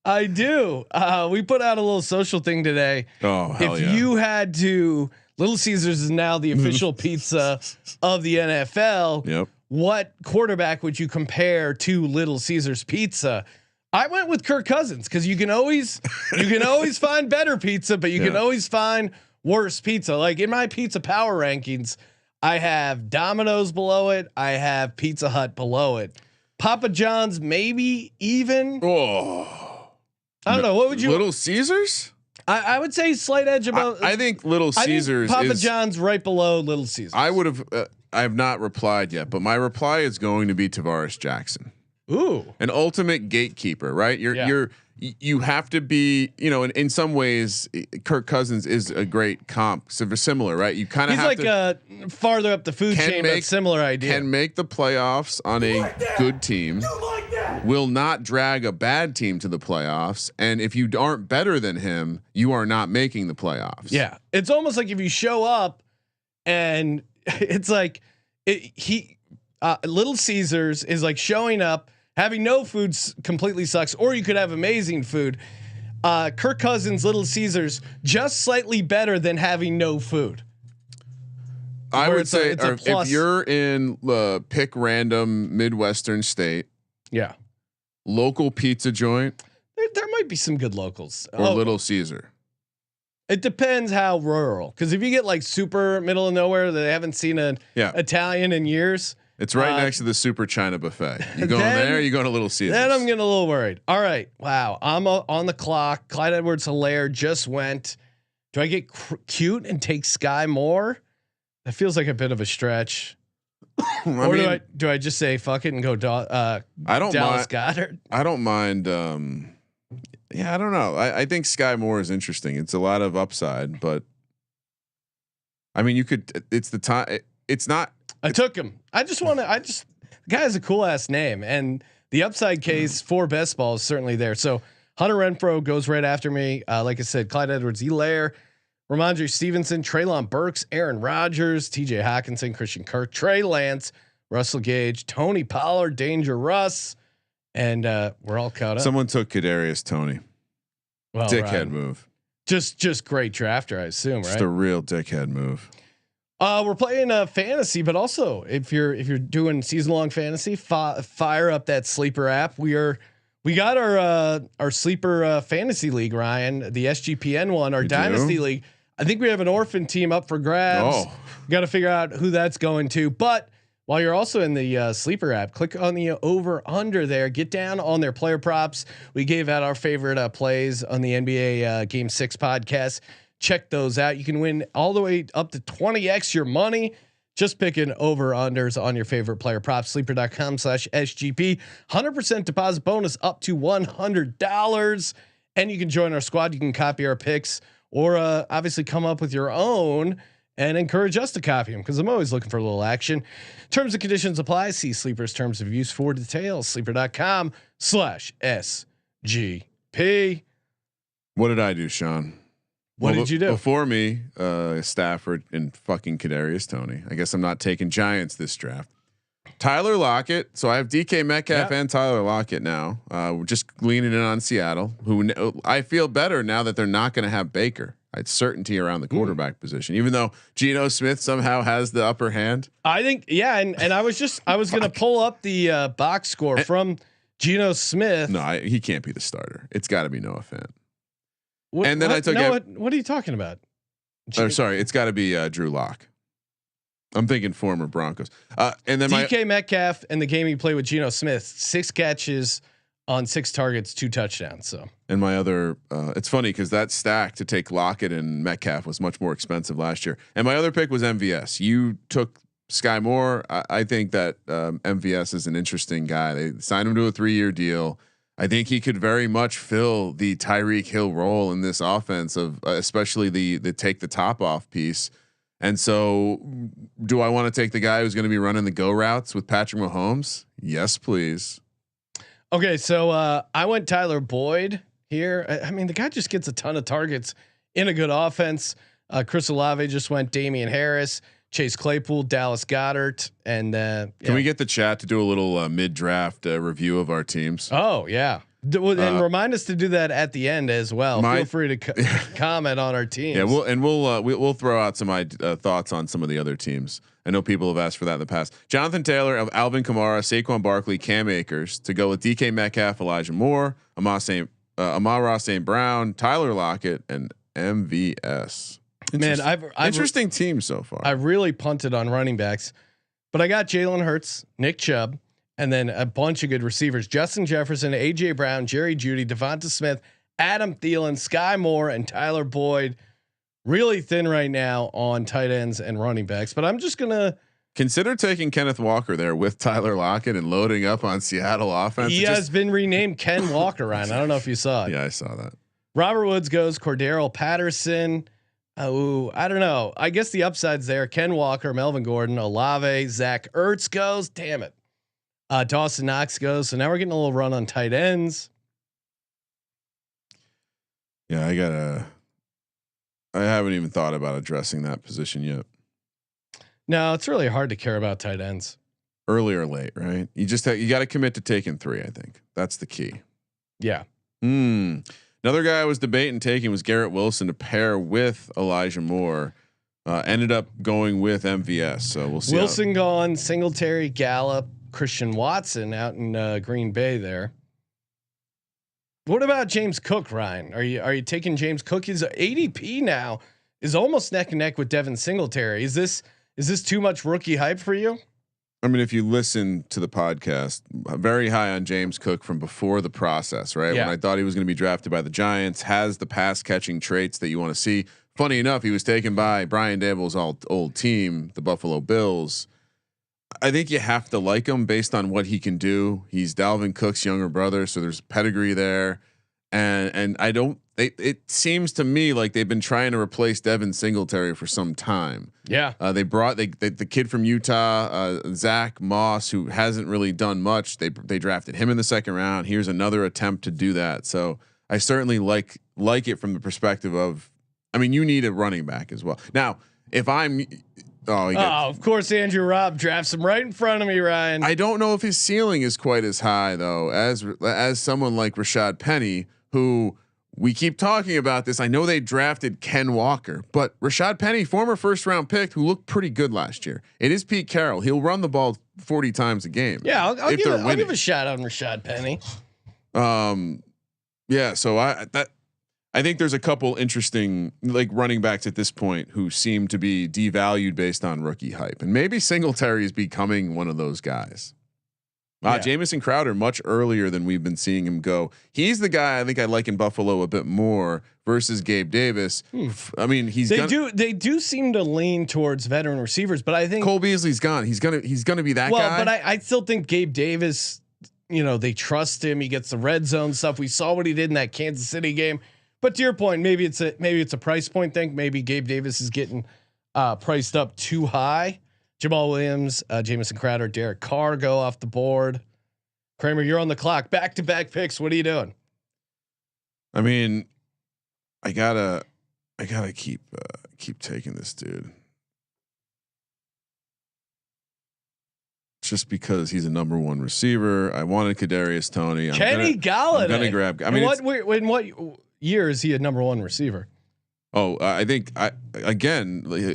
I do. We put out a little social thing today. Oh, hell if you had to. Little Caesars is now the official pizza of the NFL. Yep. What quarterback would you compare to Little Caesars pizza? I went with Kirk Cousins because you can always find better pizza, but you can always find worse pizza. Like in my pizza power rankings, I have Domino's below it. I have Pizza Hut below it. Papa John's maybe even. Oh, I don't know. What would you? Little Caesars? I would say slight edge above. I think Little Caesars. Papa John's right below Little Caesars. I would have. I have not replied yet, but my reply is going to be Tavares Jackson. Ooh, an ultimate gatekeeper, right? You have to be, in some ways, Kirk Cousins is a great comp, similar, right? You kind of have like farther up the food chain, but similar idea. Can make the playoffs on a good team. Will not drag a bad team to the playoffs, and if you aren't better than him, you are not making the playoffs. Yeah, it's almost like if you show up, and it's like Little Caesars is like showing up. Having no food completely sucks, or you could have amazing food. Kirk Cousins, Little Caesars, just slightly better than having no food. I would say if you're in pick random Midwestern state, local pizza joint, there might be some good locals. Or Little Caesar. It depends how rural, because if you get like super middle of nowhere that they haven't seen an Italian in years. It's right next to the Super China buffet. You going there? Or you going to Little Caesars? Then I'm getting a little worried. All right, wow, I'm on the clock. Clyde Edwards-Helaire just went. Do I get cute and take Sky Moore? That feels like a bit of a stretch. Do I just say fuck it and go? I don't Dallas Goedert. I don't mind. I don't know. I think Sky Moore is interesting. It's a lot of upside, but I mean, you could. It's the time. It's not. I took him. The guy has a cool ass name, and the upside case for best ball is certainly there. So Hunter Renfrow goes right after me. Like I said, Clyde Edwards-Helaire, Ramondre Stevenson, Treylon Burks, Aaron Rodgers, T.J. Hawkinson, Christian Kirk, Trey Lance, Russell Gage, Tony Pollard, Danger Russ, and we're all caught up. Someone took Kadarius Toney. Well, dickhead move. Just great drafter, I assume. Right? Just a real dickhead move. We're playing fantasy, but also if you're doing season long fantasy, fire up that sleeper app. We got our sleeper fantasy league, Ryan, the SGPN one, our dynasty league. I think we have an orphan team up for grabs. Got to figure out who that's going to. But while you're also in the sleeper app, click on the over under there. Get down on their player props. We gave out our favorite plays on the NBA Game 6 podcast. Check those out. You can win all the way up to 20x your money. Just picking over unders on your favorite player props. Sleeper.com/SGP. 100% deposit bonus up to $100. And you can join our squad. You can copy our picks or obviously come up with your own and encourage us to copy them, because I'm always looking for a little action. Terms and conditions apply. See Sleeper's terms of use for details. Sleeper.com/SGP. What did I do, Sean? What did you do? Before me, Stafford and fucking Kadarius Toney. I guess I'm not taking Giants this draft. Tyler Lockett. So I have DK Metcalf and Tyler Lockett now. We're just leaning in on Seattle, who I feel better now that they're not going to have Baker. It's certainty around the quarterback position, even though Geno Smith somehow has the upper hand. I think, and I was going to pull up the box score from Geno Smith. No, he can't be the starter. It's got to be Noah Fant. And then I took. What are you talking about? Sorry, it's got to be Drew Lock. I'm thinking former Broncos. And then DK Metcalf in the game he played with Geno Smith, 6 catches on 6 targets, 2 touchdowns. So. And my other, it's funny because that stack to take Lockett and Metcalf was much more expensive last year. And my other pick was MVS. You took Sky Moore. I think that MVS is an interesting guy. They signed him to a 3-year deal. I think he could very much fill the Tyreek Hill role in this offense of especially the take the top off piece. And so, do I want to take the guy who's going to be running the go routes with Patrick Mahomes? Yes, please. Okay, so I went Tyler Boyd here. I mean, the guy just gets a ton of targets in a good offense. Chris Olave just went Damian Harris, Chase Claypool, Dallas Goedert, and can we get the chat to do a little mid-draft review of our teams? Oh yeah, and remind us to do that at the end as well. Feel free to comment on our teams. Yeah, we'll throw out some thoughts on some of the other teams. I know people have asked for that in the past. Jonathan Taylor, Alvin Kamara, Saquon Barkley, Cam Akers to go with DK Metcalf, Elijah Moore, Amon-Ra St. Brown, Tyler Lockett, and MVS. Man, I've interesting team so far. I really punted on running backs, but I got Jalen Hurts, Nick Chubb, and then a bunch of good receivers: Justin Jefferson, AJ Brown, Jerry Jeudy, Devonta Smith, Adam Thielen, Sky Moore, and Tyler Boyd. Really thin right now on tight ends and running backs, but I'm just gonna consider taking Kenneth Walker there with Tyler Lockett and loading up on Seattle offense. He has been renamed Ken Walker, Ryan. I don't know if you saw it. Yeah, I saw that. Robert Woods goes Cordero Patterson. Oh, I don't know. I guess the upside's there. Ken Walker, Melvin Gordon, Olave, Zach Ertz goes. Damn it. Dawson Knox goes. So now we're getting a little run on tight ends. Yeah, I haven't even thought about addressing that position yet. No, it's really hard to care about tight ends. Early or late, right? You got to commit to taking 3. I think that's the key. Yeah. Another guy I was debating taking was Garrett Wilson to pair with Elijah Moore. Ended up going with MVS. So we'll see. Wilson gone, Singletary, Gallup, Christian Watson out in Green Bay there. What about James Cook, Ryan? Are you taking James Cook? His ADP now is almost neck and neck with Devin Singletary. Is this too much rookie hype for you? I mean, if you listen to the podcast, very high on James Cook from before the process, right? Yeah. When I thought he was going to be drafted by the Giants, has the pass catching traits that you want to see. Funny enough, he was taken by Brian Daboll's old team, the Buffalo Bills. I think you have to like him based on what he can do. He's Dalvin Cook's younger brother, so there's pedigree there. And I don't. It seems to me like they've been trying to replace Devin Singletary for some time. Yeah. They brought the kid from Utah, Zach Moss, who hasn't really done much. They drafted him in the second round. Here's another attempt to do that. So I certainly like it from the perspective of, I mean, you need a running back as well. Now, if I'm, of course, Andrew Robb drafts him right in front of me, Ryan. I don't know if his ceiling is quite as high though as someone like Rashad Penny, who we keep talking about this. I know they drafted Ken Walker, but Rashad Penny, former first round pick, who looked pretty good last year. It is Pete Carroll. He'll run the ball 40 times a game. Yeah, I'll give a shout out on Rashad Penny. Yeah. So I think there's a couple interesting like running backs at this point who seem to be devalued based on rookie hype, and maybe Singletary is becoming one of those guys. Jamison Crowder much earlier than we've been seeing him go. He's the guy I think I like in Buffalo a bit more versus Gabe Davis. I mean, they do seem to lean towards veteran receivers, but I think Cole Beasley's gone. He's gonna be that guy. Well, but I still think Gabe Davis, they trust him. He gets the red zone stuff. We saw what he did in that Kansas City game. But to your point, maybe it's a price point thing. Maybe Gabe Davis is getting priced up too high. Jamal Williams, Jamison Crowder, Derek Carr go off the board. Kramer, you're on the clock. Back-to-back picks. What are you doing? I mean, I gotta keep taking this dude. Just because he's a number 1 receiver. I wanted Kadarius Toney. Kenny Galladay. I'm gonna grab. I mean, in what year is he a number 1 receiver? I think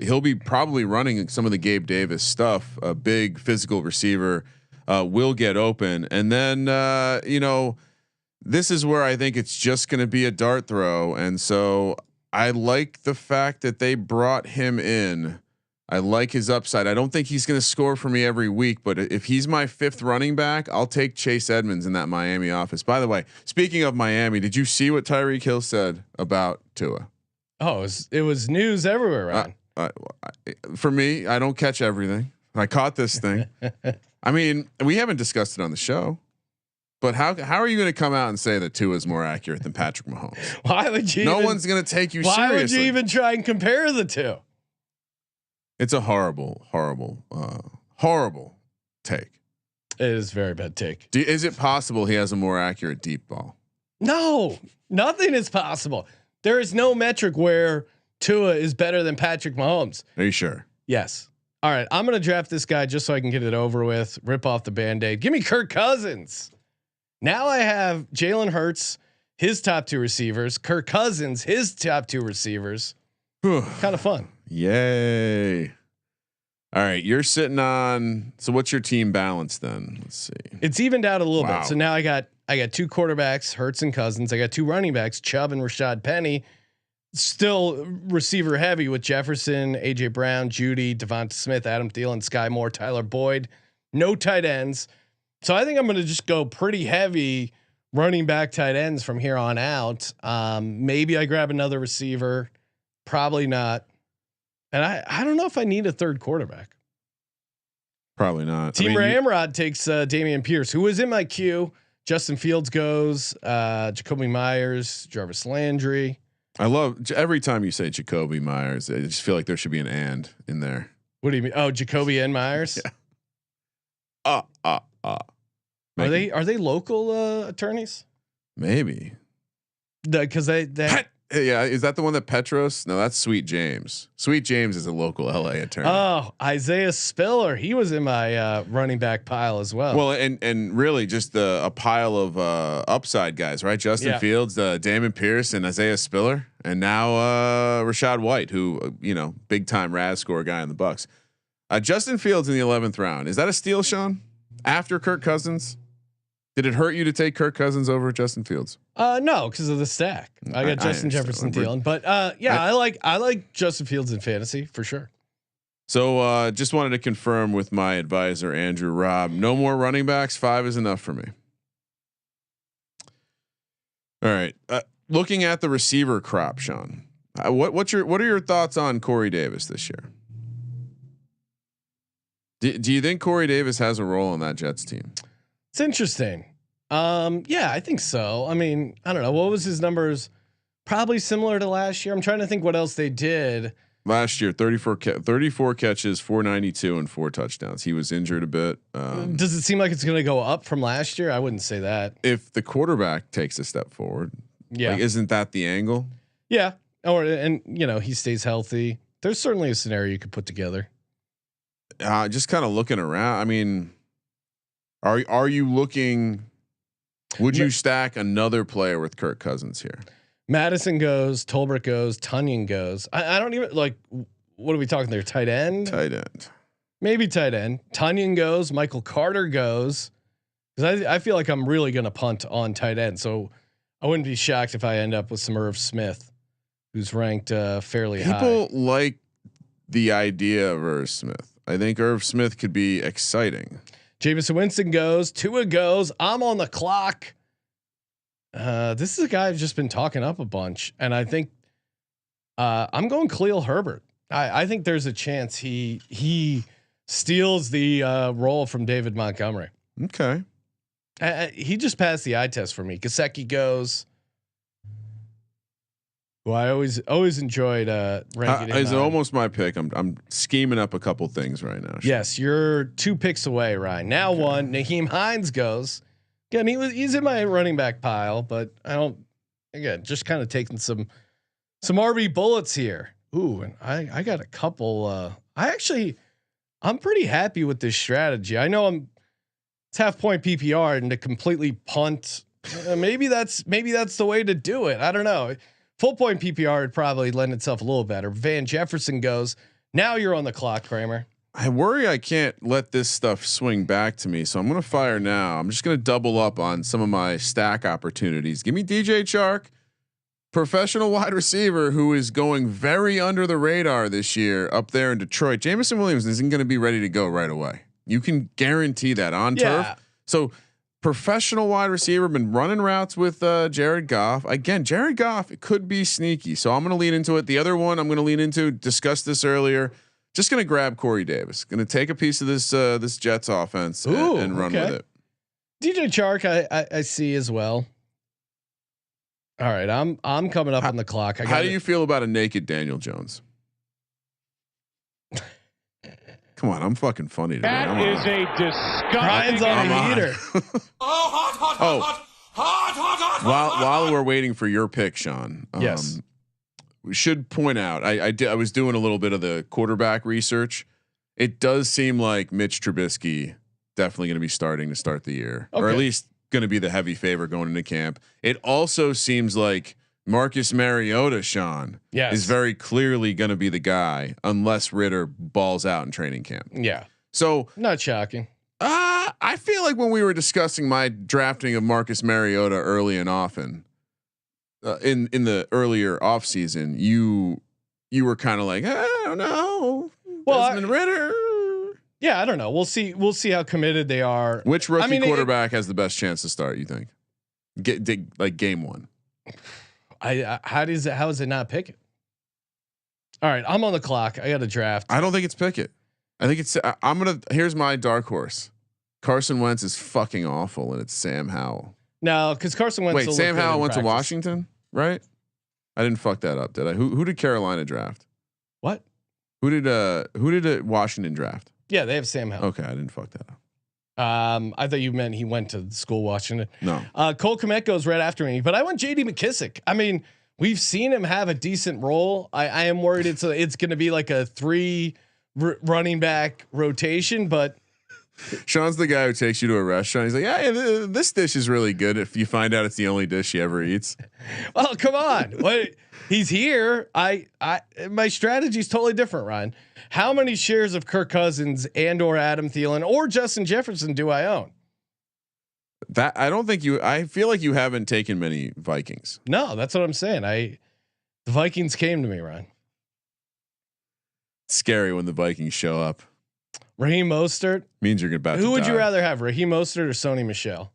he'll be probably running some of the Gabe Davis stuff. A big physical receiver will get open, and then this is where I think it's just going to be a dart throw. And so I like the fact that they brought him in. I like his upside. I don't think he's going to score for me every week, but if he's my 5th running back, I'll take Chase Edmonds in that Miami office. By the way, speaking of Miami, did you see what Tyreek Hill said about Tua? Oh, it was news everywhere, Ryan. For me, I don't catch everything. I caught this thing. I mean, we haven't discussed it on the show, but how are you going to come out and say that Tua is more accurate than Patrick Mahomes? Why would you? No one's going to take you seriously. Why would you even try and compare the two? It's a horrible take. It is a very bad take. Is it possible he has a more accurate deep ball? No, nothing is possible. There is no metric where Tua is better than Patrick Mahomes. Are you sure? Yes. All right. I'm going to draft this guy just so I can get it over with, rip off the Band-Aid. Give me Kirk Cousins. Now I have Jalen Hurts, his top 2 receivers, Kirk Cousins, his top 2 receivers. Kind of fun. Yay. All right. You're sitting on, so what's your team balance then? Let's see. It's evened out a little bit. So now I got 2 quarterbacks, Hurts and Cousins. I got 2 running backs, Chubb and Rashad Penny. Still receiver heavy with Jefferson, AJ Brown, Judy, Devonta Smith, Adam Thielen, Sky Moore, Tyler Boyd. No tight ends. So I think I'm going to just go pretty heavy running back tight ends from here on out. Maybe I grab another receiver. Probably not. And I don't know if I need a third quarterback. Probably not. Team Ramrod takes Damian Pierce, who was in my queue. Justin Fields goes, Jacoby Myers, Jarvis Landry. I love every time you say Jacoby Myers. I just feel like there should be an and in there. What do you mean? Oh, Jacoby and Myers. Yeah. Are they local attorneys? Maybe. Because they yeah, is that the one that Petros? No, that's Sweet James. Sweet James is a local LA attorney. Oh, Isaiah Spiller. He was in my running back pile as well. Well, and really just a pile of upside guys, right? Justin Fields, Damon Pierce, and Isaiah Spiller, and now Rashad White, who big time RAS score guy in the Bucks. Justin Fields in the 11th round. Is that a steal, Sean? After Kirk Cousins? Did it hurt you to take Kirk Cousins over Justin Fields? No, because of the stack. I got Justin Jefferson Thielen, but I like Justin Fields in fantasy for sure. So just wanted to confirm with my advisor Andrew Robb. No more running backs. 5 is enough for me. All right. Looking at the receiver crop, Sean. What are your thoughts on Corey Davis this year? Do you think Corey Davis has a role on that Jets team? It's interesting. Yeah, I think so. I mean, I don't know. What was his numbers? Probably similar to last year. I'm trying to think what else they did. Last year, 34 catches, 492 and 4 touchdowns. He was injured a bit. Does it seem like it's going to go up from last year? I wouldn't say that. If the quarterback takes a step forward, isn't that the angle? Yeah. And he stays healthy. There's certainly a scenario you could put together. Just kind of looking around. I mean, are you looking? Would you stack another player with Kirk Cousins here? Madison goes, Tolbert goes, Tunyon goes. I don't even like. What are we talking there? Tight end. Tight end. Maybe tight end. Tunyon goes. Michael Carter goes. Because I feel like I'm really going to punt on tight end. So I wouldn't be shocked if I end up with some Irv Smith, who's ranked fairly high. People like the idea of Irv Smith. I think Irv Smith could be exciting. Jameson Winston goes. Tua goes. I'm on the clock. This is a guy I've just been talking up a bunch, and I think I'm going Khalil Herbert. I think there's a chance he steals the role from David Montgomery. Okay. He just passed the eye test for me. Gesicki goes. Well, I always enjoyed ranking. It's almost my pick. I'm scheming up a couple things right now. Yes, you're 2 picks away, Ryan. Now okay. 1. Naheem Hines goes. Again, he's in my running back pile, but I don't. Again, just kind of taking some RB bullets here. Ooh, and I got a couple. I'm pretty happy with this strategy. I know it's half point PPR and to completely punt. Maybe that's the way to do it. I don't know. Full point PPR would probably lend itself a little better. Van Jefferson goes. Now you're on the clock, Kramer. I worry I can't let this stuff swing back to me, so I'm going to fire now. I'm just going to double up on some of my stack opportunities. Give me DJ Chark, professional wide receiver who is going very under the radar this year up there in Detroit. Jameson Williams isn't going to be ready to go right away. You can guarantee that on turf. So professional wide receiver, been running routes with Jared Goff. Again, Jared Goff, it could be sneaky. So I'm going to lean into it. The other one I'm going to lean into, discussed this earlier. Just going to grab Corey Davis. Going to take a piece of this Jets offense and run with it. DJ Chark, I see as well. All right, I'm coming up on the clock. How do you feel about a naked Daniel Jones? Come on, I'm fucking funny today. That is a disgusting. Ryan's on the act. heater. While we're waiting for your pick, Sean. Yes. We should point out. I was doing a little bit of the quarterback research. It does seem like Mitch Trubisky definitely going to be starting to start the year, or at least going to be the heavy favorite going into camp. It also seems like Marcus Mariota, Sean, is very clearly going to be the guy unless Ritter balls out in training camp. Yeah. So not shocking. I feel like when we were discussing my drafting of Marcus Mariota early and often in the earlier off season, you were kind of like, I don't know. Well, Desmond Ritter. Yeah, I don't know. We'll see. We'll see how committed they are. Which rookie quarterback has the best chance to start? You think? Like game one. How is it not Pickett? All right, I'm on the clock. I got a draft. I don't think it's Pickett. I think it's. Here's my dark horse. Carson Wentz is fucking awful, and it's Sam Howell. No, because Carson Wentz. Wait, Sam Howell went to Washington, right? I didn't fuck that up, did I? Who did Carolina draft? What? Who did Washington draft? Yeah, they have Sam Howell. Okay, I didn't fuck that up. I thought you meant he went to school Washington. No. Cole Kmet goes right after me, but I went J.D. McKissick. I mean, we've seen him have a decent role. I am worried it's going to be like a 3 running back rotation, but Sean's the guy who takes you to a restaurant. He's like, yeah, this dish is really good. If you find out it's the only dish he ever eats. Well, come on. What? He's here. My strategy is totally different, Ryan. How many shares of Kirk Cousins and or Adam Thielen or Justin Jefferson do I own? That I don't think you. I feel like you haven't taken many Vikings. No, that's what I'm saying. The Vikings came to me, Ryan. It's scary when the Vikings show up. Raheem Mostert Means you're about. Who would you rather have, Raheem Mostert or Sony Michel?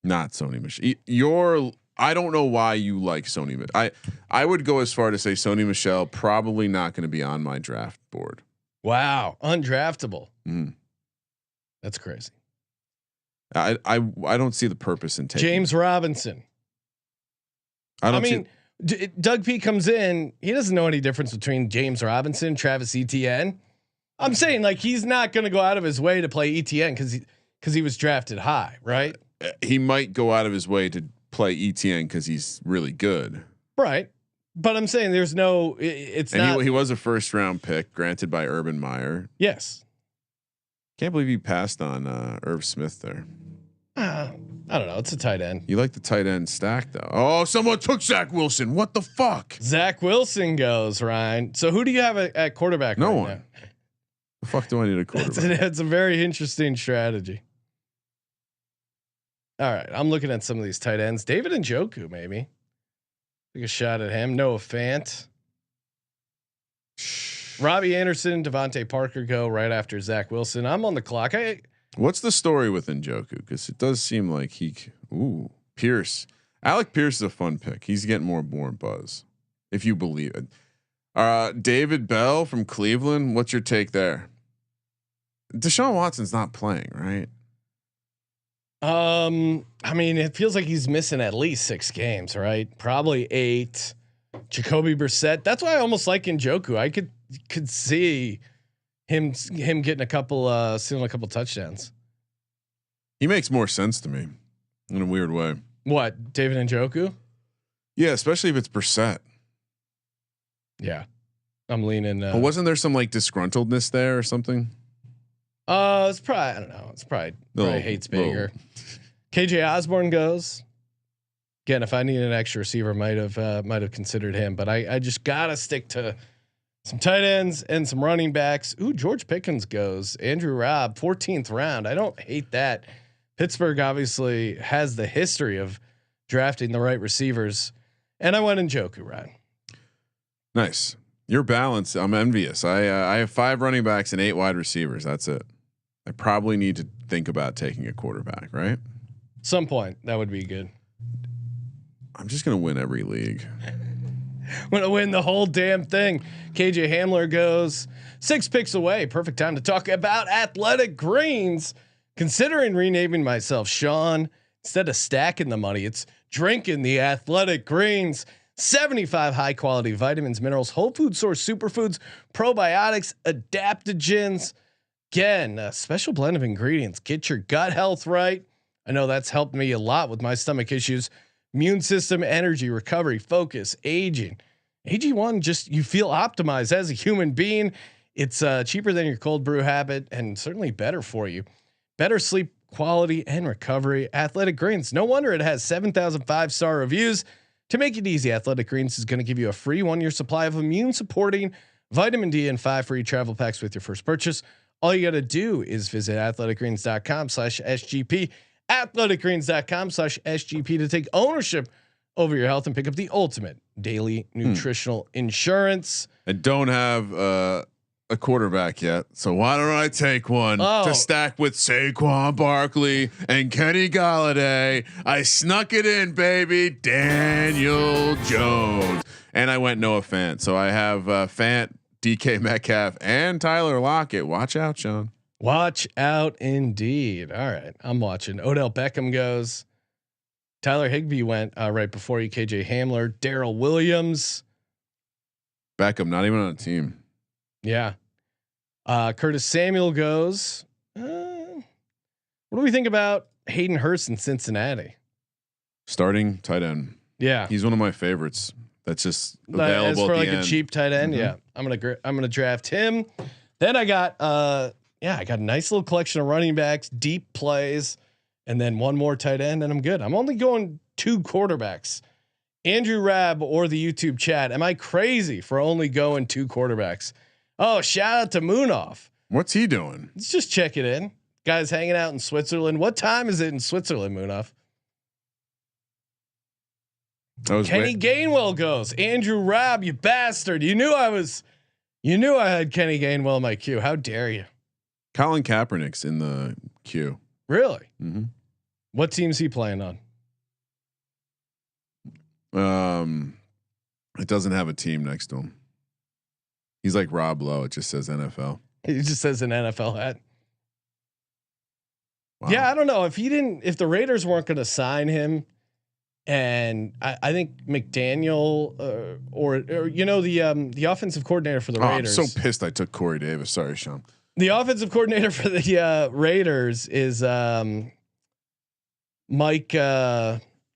Not Sony Michel. I don't know why you like Sony. I would go as far to say Sony Michel probably not going to be on my draft board. Wow, undraftable. Mm. That's crazy. I don't see the purpose in taking James Robinson. Doug P comes in. He doesn't know any difference between James Robinson, Travis Etienne. I'm saying like he's not going to go out of his way to play Etienne because he was drafted high, right? He might go out of his way to play Etienne because he's really good, right? But I'm saying there's no. He was a first round pick granted by Urban Meyer. Yes. Can't believe you passed on Irv Smith there. I don't know. It's a tight end. You like the tight end stack though. Oh, someone took Zach Wilson. What the fuck? Zach Wilson goes, Ryan. So who do you have at quarterback? No right one. Now? The fuck do I need a quarterback? It's a very interesting strategy. All right, I'm looking at some of these tight ends. David Njoku, maybe. Take a shot at him. Noah Fant. Robbie Anderson, Devontae Parker go right after Zach Wilson. I'm on the clock. What's the story with Njoku? Because it does seem like Pierce. Alec Pierce is a fun pick. He's getting more and more buzz, if you believe it. David Bell from Cleveland. What's your take there? Deshaun Watson's not playing, right? I mean, it feels like he's missing at least 6 games, right? Probably 8. Jacoby Brissett. That's why I almost like Njoku. I could see him getting a couple, stealing a couple touchdowns. He makes more sense to me in a weird way. What, David Njoku? Yeah, especially if it's Brissett. Yeah, I'm leaning. But wasn't there some like disgruntledness there or something? It's probably, I don't know. It's probably hates Baker. KJ Osborne goes. Again, if I need an extra receiver, might have considered him, but I just gotta stick to some tight ends and some running backs. Ooh, George Pickens goes. Andrew Robb, 14th round. I don't hate that. Pittsburgh obviously has the history of drafting the right receivers, and I went Njoku, Ryan. Nice. You're balanced. I'm envious. I have 5 running backs and 8 wide receivers. That's it. I probably need to think about taking a quarterback, right? Some point that would be good. I'm just gonna win every league. I'm gonna win the whole damn thing. KJ Hamler goes 6 picks away. Perfect time to talk about athletic greens. Considering renaming myself Sean instead of stacking the money, it's drinking the athletic greens. 75 high quality vitamins, minerals, whole food source superfoods, probiotics, adaptogens. Again, a special blend of ingredients. Get your gut health right. I know that's helped me a lot with my stomach issues, immune system, energy, recovery, focus, aging. AG1, just you feel optimized as a human being. It's cheaper than your cold brew habit and certainly better for you. Better sleep quality and recovery. Athletic Greens. No wonder it has 7,000 5-star reviews. To make it easy, Athletic Greens is going to give you a free 1-year supply of immune supporting vitamin D and 5 free travel packs with your first purchase. All you got to do is visit athleticgreens.com/SGP, athleticgreens.com/SGP to take ownership over your health and pick up the ultimate daily nutritional insurance. I don't have a quarterback yet, so why don't I take one to stack with Saquon Barkley and Kenny Galladay? I snuck it in, baby. Daniel Jones, and I went Noah Fant. So I have Fant, DK Metcalf, and Tyler Lockett. Watch out, Sean. Watch out, indeed. All right, I'm watching. Odell Beckham goes. Tyler Higbee went right before you. KJ Hamler, Darrell Williams, Beckham, not even on a team. Yeah. Curtis Samuel goes. What do we think about Hayden Hurst in Cincinnati? Starting tight end. Yeah, he's one of my favorites. That's just available as for at like the a end. cheap tight end. Mm-hmm. Yeah, I'm gonna draft him. Then I got I got a nice little collection of running backs, deep plays, and then one more tight end, and I'm good. I'm only going 2 quarterbacks. Andrew Rabb or the YouTube chat. Am I crazy for only going 2 quarterbacks? Oh, shout out to Moonoff. What's he doing? Let's just check it in. Guys hanging out in Switzerland. What time is it in Switzerland, Moonoff? Kenny Gainwell goes. Andrew Rabb, you bastard. You knew I had Kenny Gainwell in my queue. How dare you? Colin Kaepernick's in the queue. Really? Mm-hmm. What team's he playing on? It doesn't have a team next to him. He's like Rob Lowe. It just says NFL. He just says an NFL hat. Wow. Yeah, I don't know if the Raiders weren't going to sign him, and I think McDaniel or the offensive coordinator for the Raiders. I'm so pissed I took Corey Davis. Sorry, Sean. The offensive coordinator for the Raiders is Mike.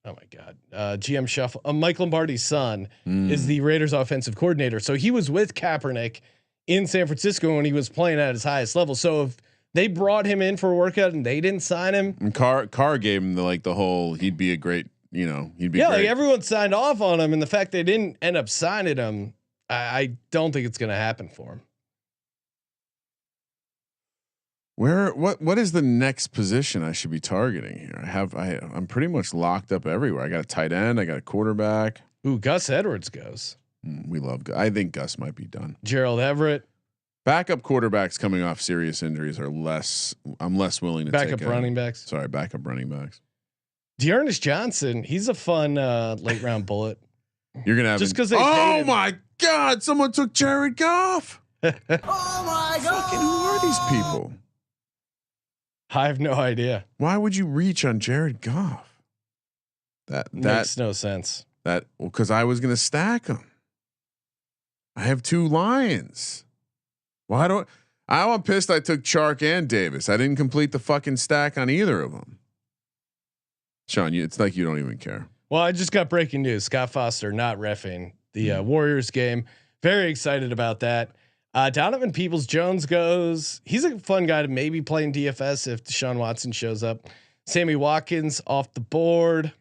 Oh my God, GM Shuffle. Mike Lombardi's son is the Raiders offensive coordinator. So he was with Kaepernick in San Francisco when he was playing at his highest level. So if they brought him in for a workout and they didn't sign him, and Carr gave him the whole he'd be a great, he'd be great. Like everyone signed off on him, and the fact they didn't end up signing him, I don't think it's going to happen for him. What is the next position I should be targeting here? I'm pretty much locked up everywhere. I got a tight end. I got a quarterback. Ooh, Gus Edwards goes. We love Gus. I think Gus might be done. Gerald Everett. Backup quarterbacks coming off serious injuries are less. I'm less willing to backup take running backs. Sorry, backup running backs. Dearness Johnson. He's a fun late round bullet. You're gonna have just because they. Oh my God! Someone took Jared Goff. Oh my God! Fucking who are these people? I have no idea. Why would you reach on Jared Goff? That makes no sense. Because I was gonna stack him. I have 2 Lions. Why don't I'm pissed I took Chark and Davis. I didn't complete the fucking stack on either of them. Sean, it's like you don't even care. Well, I just got breaking news. Scott Foster not reffing the Warriors game. Very excited about that. Donovan Peoples-Jones goes. He's a fun guy to maybe play in DFS if Deshaun Watson shows up. Sammy Watkins off the board.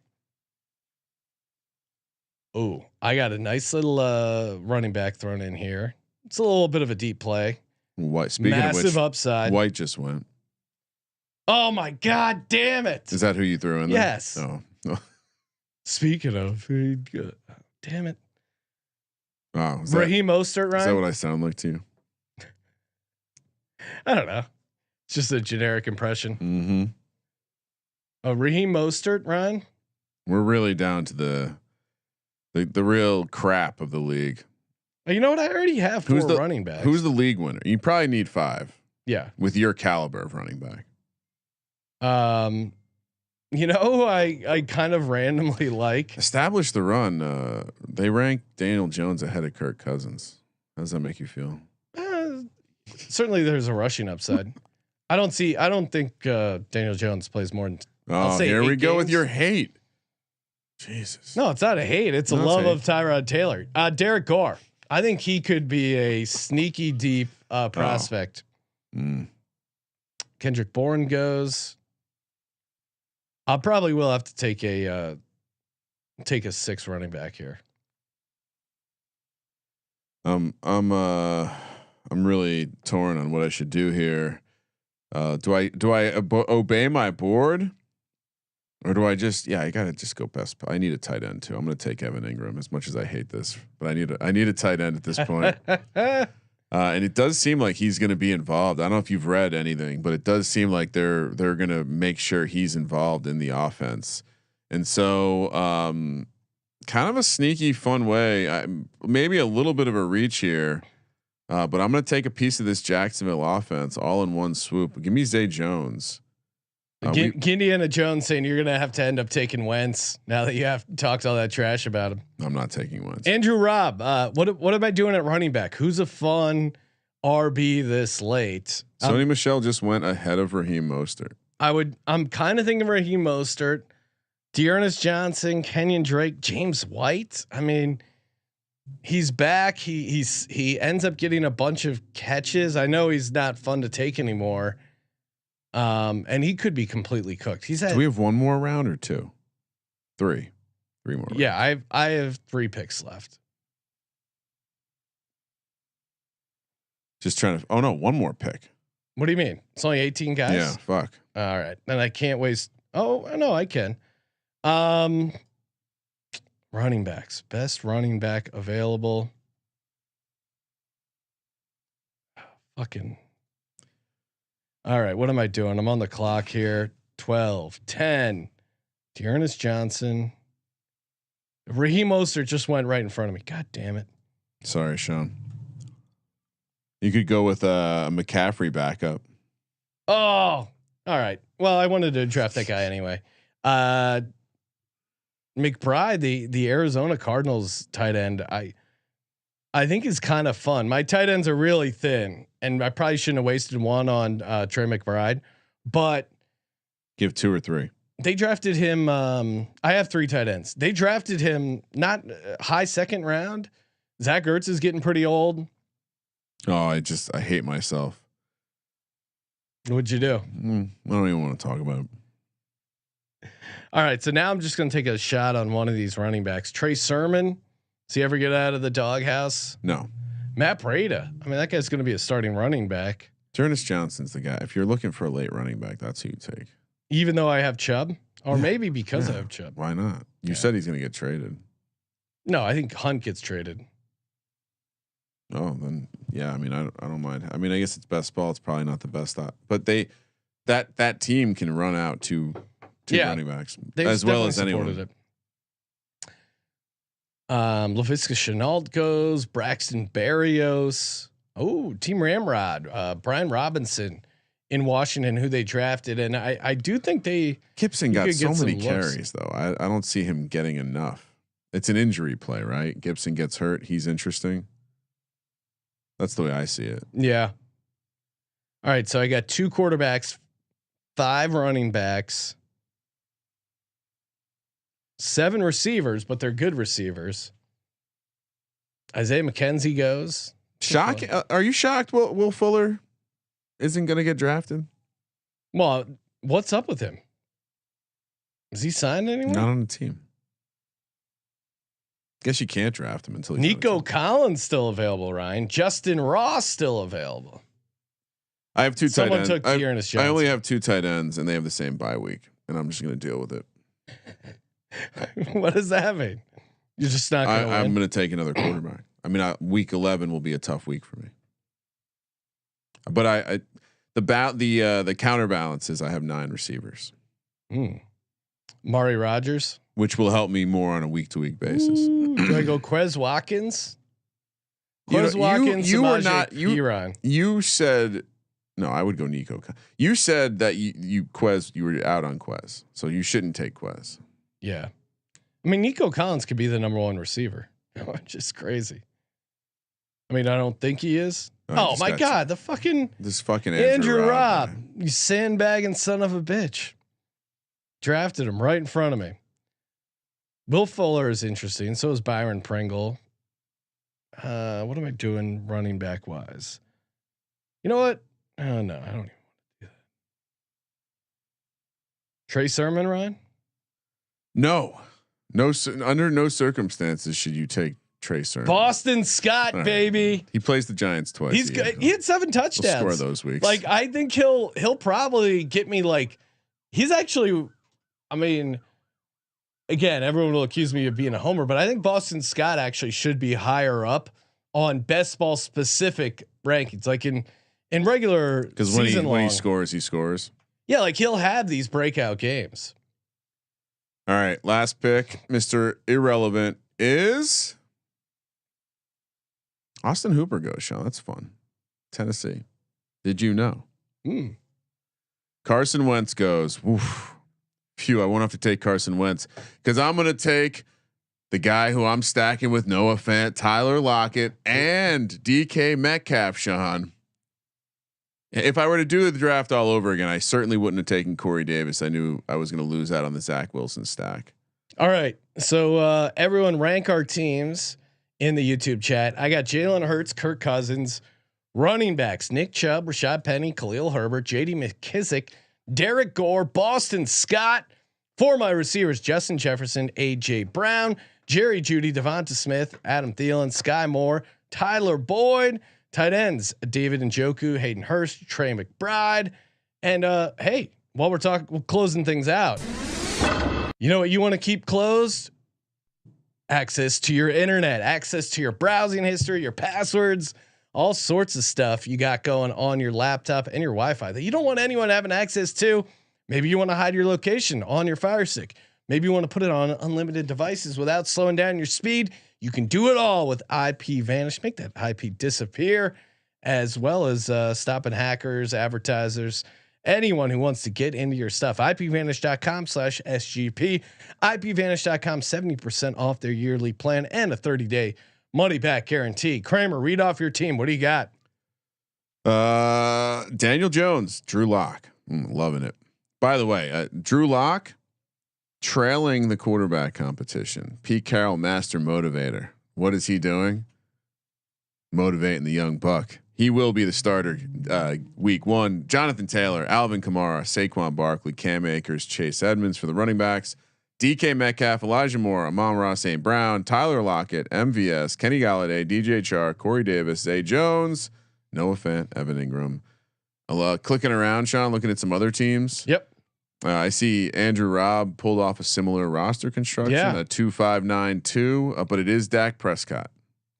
Oh, I got a nice little running back thrown in here. It's a little bit of a deep play. What? Speaking Massive of which, upside. White just went. Oh my God, damn it. Is that who you threw in there? Yes. Oh. Speaking of, damn it. Wow. Raheem Mostert, Ryan? Is that what I sound like to you? I don't know. It's just a generic impression. Mm-hmm. Raheem Mostert, Ryan? We're really down to the real crap of the league. You know what? I already have 4 running backs. Who's the league winner? You probably need 5. Yeah. With your caliber of running back. You know, I kind of randomly like. Establish the run. They rank Daniel Jones ahead of Kirk Cousins. How does that make you feel? Certainly, there's a rushing upside. I don't think Daniel Jones plays more than. I'll say here we go with games. your hate. Jesus. No, it's not a hate. It's a love of Tyrod Taylor. Derek Carr. I think he could be a sneaky deep prospect. Kendrick Bourne goes. I probably will have to take a 6 running back here. I'm really torn on what I should do here. Do I obey my board, or do I just I gotta just go best. I need a tight end too. I'm gonna take Evan Ingram as much as I hate this, but I need a tight end at this point. And it does seem like he's going to be involved. I don't know if you've read anything, but it does seem like they're going to make sure he's involved in the offense. And so, kind of a sneaky, fun way. Maybe a little bit of a reach here, but I'm going to take a piece of this Jacksonville offense all in one swoop. Give me Zay Jones. Indiana Jones saying you're gonna have to end up taking Wentz now that you have talked all that trash about him. I'm not taking Wentz. Andrew Robb, what am I doing at running back? Who's a fun RB this late? Sony Michel just went ahead of Raheem Mostert. I'm kind of thinking Raheem Mostert, Dearness Johnson, Kenyon Drake, James White. I mean, he's back. He ends up getting a bunch of catches. I know he's not fun to take anymore. And he could be completely cooked. Do we have one more round or two? Three more. Yeah, I have 3 picks left. Just trying to. Oh no, one more pick. What do you mean? It's only 18 guys. Yeah, fuck. All right, then I can't waste. Oh no, I can. Running backs, best running back available. Fucking. All right, what am I doing? I'm on the clock here. 12, 10. Dearness Johnson. Raheem Mostert just went right in front of me. God damn it. Sorry, Sean. You could go with a McCaffrey backup. Oh, all right. Well, I wanted to draft that guy anyway. McBride, the Arizona Cardinals tight end, I think is kind of fun. My tight ends are really thin, and I probably shouldn't have wasted one on Trey McBride, but give 2 or 3. They drafted him. I have 3 tight ends. They drafted him not high second round. Zach Ertz is getting pretty old. Oh, I hate myself. What'd you do? I don't even want to talk about it. All right, so now I'm just going to take a shot on one of these running backs. Trey Sermon. Does he ever get out of the doghouse? No. Matt Breida. I mean, that guy's going to be a starting running back. Dearness Johnson's the guy. If you're looking for a late running back, that's who you take. Even though I have Chubb, or maybe because I have Chubb. Why not? You said he's going to get traded. No, I think Hunt gets traded. Oh, then yeah. I mean, I don't mind. I mean, I guess it's best ball. It's probably not the best thought, but that team can run out two running backs as well as anyone. It. LaVisca Chenault goes. Braxton Berrios. Oh, Team Ramrod. Brian Robinson in Washington, who they drafted, and I do think Gibson got so many carries though. I don't see him getting enough. It's an injury play, right? Gibson gets hurt. He's interesting. That's the way I see it. Yeah. All right, so I got 2 quarterbacks, 5 running backs, 7 receivers, but they're good receivers. Isaiah McKenzie goes. Shock? Are you shocked? Will Fuller isn't going to get drafted? Well, what's up with him? Is he signed anywhere? Not on the team. Guess you can't draft him until he's Nico Collins still available. Ryan, Justin Ross still available. I have 2 tight ends. I only have 2 tight ends, and they have the same bye week, and I'm just going to deal with it. What does that mean? You're just not going to win? I'm going to take another quarterback. I mean, week 11 will be a tough week for me. But the counterbalance is I have 9 receivers. Mari Rodgers, which will help me more on a week to week basis. Do I go Quez Watkins? Quez Watkins. You were not. You said No, I would go Nico. You said that you were out on Quez, so you shouldn't take Quez. Yeah, I mean Nico Collins could be the number one receiver. Just crazy. I mean, I don't think he is. Oh my God, this fucking Andrew Robb, you sandbagging son of a bitch. Drafted him right in front of me. Will Fuller is interesting. So is Byron Pringle. What am I doing running back wise? You know what? Oh no, I don't even want to do that. Trey Sermon, Ryan? No, under no circumstances should you take Trey Sermon. Boston Scott, right, baby. He plays the Giants twice. He's good. He had 7 touchdowns. We'll score those weeks. Like I think he'll probably get me like he's actually. I mean, again, everyone will accuse me of being a homer, but I think Boston Scott actually should be higher up on best ball specific rankings, like in regular because when he scores, he scores. Yeah, like he'll have these breakout games. All right, last pick, Mr. Irrelevant is Austin Hooper goes, Sean. That's fun. Tennessee. Did you know? Carson Wentz goes. Oof. Phew, I won't have to take Carson Wentz because I'm going to take the guy who I'm stacking with Noah Fant, Tyler Lockett, and DK Metcalf, Sean. If I were to do the draft all over again, I certainly wouldn't have taken Corey Davis. I knew I was going to lose out on the Zach Wilson stack. All right. So everyone rank our teams in the YouTube chat. I got Jalen Hurts, Kirk Cousins, running backs, Nick Chubb, Rashad Penny, Khalil Herbert, JD McKissick, Derek Gore, Boston Scott. For my receivers, Justin Jefferson, AJ Brown, Jerry Jeudy, Devonta Smith, Adam Thielen, Sky Moore, Tyler Boyd. Tight ends, David Njoku, Hayden Hurst, Trey McBride. And hey, while we're closing things out, you know what you want to keep closed? Access to your internet, access to your browsing history, your passwords, all sorts of stuff you got going on your laptop and your Wi-Fi that you don't want anyone having access to. Maybe you want to hide your location on your Fire Stick. Maybe you want to put it on unlimited devices without slowing down your speed. You can do it all with IP Vanish. Make that IP disappear, as well as stopping hackers, advertisers, anyone who wants to get into your stuff. IPVanish.com/SGP. IPVanish.com, 70% off their yearly plan and a 30-day money back guarantee. Kramer, read off your team. What do you got? Daniel Jones, Drew Lock. Loving it. By the way, Drew Lock trailing the quarterback competition. Pete Carroll, master motivator. What is he doing? Motivating the young buck. He will be the starter week 1. Jonathan Taylor, Alvin Kamara, Saquon Barkley, Cam Akers, Chase Edmonds for the running backs. DK Metcalf, Elijah Moore, Amon-Ra St. Brown, Tyler Lockett, MVS, Kenny Galladay, DJ Chark, Corey Davis, Zay Jones, Noah Fant, Evan Ingram. Clicking around, Sean, looking at some other teams. Yep. I see Andrew Robb pulled off a similar roster construction, a 2-5-9-2, but it is Dak Prescott.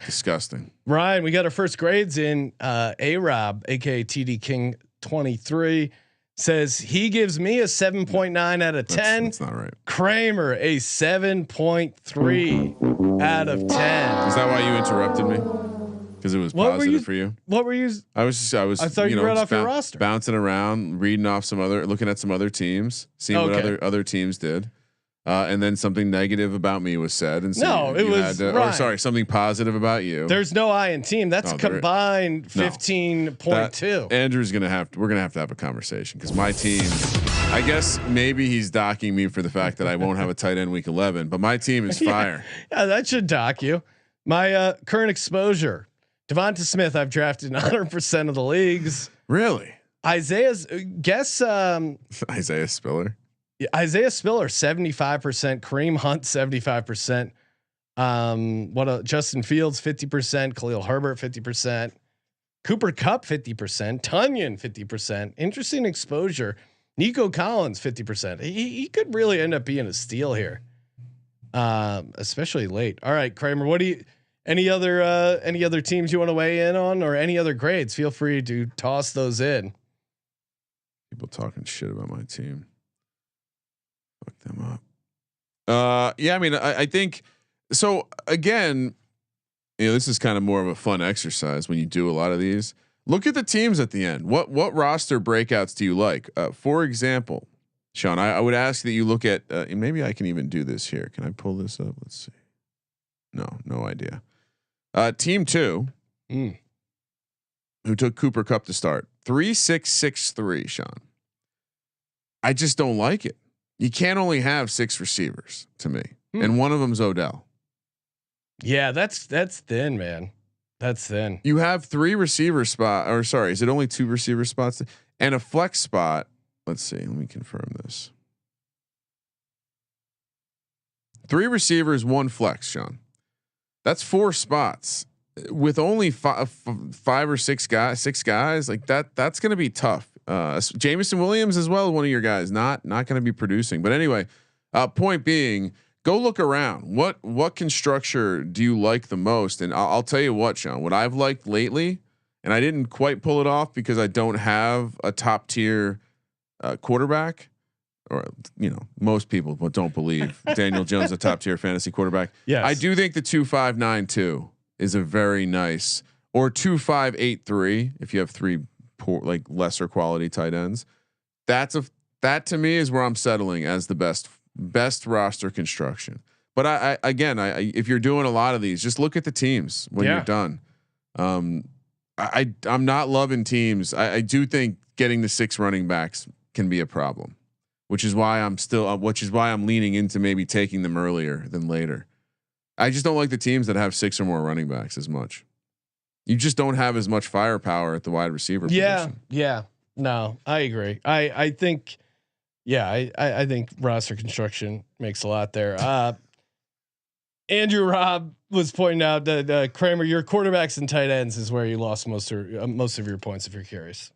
Disgusting. Ryan, we got our first grades in. A-Rob, aka TD King 23, says he gives me a 7.9 out of 10. That's not right. Kramer, a 7.3 out of 10. Is that why you interrupted me? Because it was positive for you. What were you? I thought you read off your roster, bouncing around, reading off looking at some other teams, seeing what other teams did, and then something negative about me was said, and so something positive about you. There's no I in team. That's combined 15.2. Andrew's we're gonna have to have a conversation because my team. I guess maybe he's docking me for the fact that I won't have a tight end week 11, but my team is fire. Yeah, that should dock you. My current exposure. Devonta Smith, I've drafted in 100% of the leagues. Really? Isaiah Spiller. Isaiah Spiller, 75%. Kareem Hunt, 75%. Justin Fields, 50%. Khalil Herbert, 50%. Cooper Kupp, 50%. Tunyon, 50%. Interesting exposure. Nico Collins, 50%. He could really end up being a steal here, especially late. All right, Kramer, what do you? Any other teams you want to weigh in on, or any other grades? Feel free to toss those in. People talking shit about my team. Fuck them up. Yeah, I mean, I think so. Again, this is kind of more of a fun exercise when you do a lot of these. Look at the teams at the end. What roster breakouts do you like? For example, Sean, I would ask that you look at. Maybe I can even do this here. Can I pull this up? Let's see. No idea. Team 2, who took Cooper Kupp to start, 3-6-6-3. Sean, I just don't like it. You can't only have 6 receivers to me, and one of them's Odell. Yeah, that's thin, man. That's thin. You have 3 receiver spot, or sorry, is it only 2 receiver spots and a flex spot? Let's see. Let me confirm this. 3 receivers, 1 flex, Sean. That's 4 spots with only 5 or 6 guys. 6 guys like that. That's going to be tough. Jameson Williams as well, one of your guys, not going to be producing. But anyway, point being, go look around. What can structure do you like the most? And I'll tell you what, Sean. What I've liked lately, and I didn't quite pull it off because I don't have a top tier quarterback, or most people don't believe Daniel Jones a top tier fantasy quarterback. Yes, I do think the 2.592 is a very nice, or 2.583 if you have 3 poor, like lesser quality tight ends. That to me is where I'm settling as the best roster construction. But I if you're doing a lot of these, just look at the teams when you're done. I'm not loving teams. I do think getting the 6 running backs can be a problem, which is why I'm leaning into maybe taking them earlier than later. I just don't like the teams that have 6 or more running backs as much. You just don't have as much firepower at the wide receiver position. Yeah. No, I agree. I think, I think roster construction makes a lot there. Andrew Robb was pointing out that Kramer, your quarterbacks and tight ends is where you lost most of your points. If you're curious,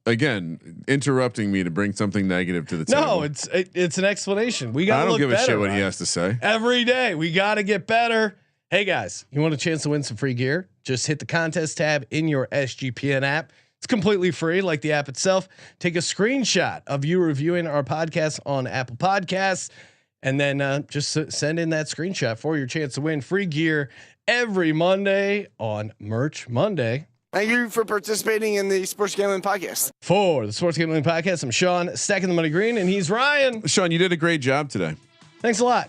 again, interrupting me to bring something negative to the table. No, it's an explanation. We got. I don't give a shit what he has to say. Every day we got to get better. Hey guys, you want a chance to win some free gear? Just hit the contest tab in your SGPN app. It's completely free, like the app itself. Take a screenshot of you reviewing our podcast on Apple Podcasts, and then just send in that screenshot for your chance to win free gear every Monday on Merch Monday. Thank you for participating in the Sports Gambling Podcast. For the Sports Gambling Podcast, I'm Sean, stacking the money green, and he's Ryan. Sean, you did a great job today. Thanks a lot.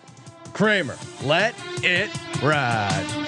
Kramer, let it ride.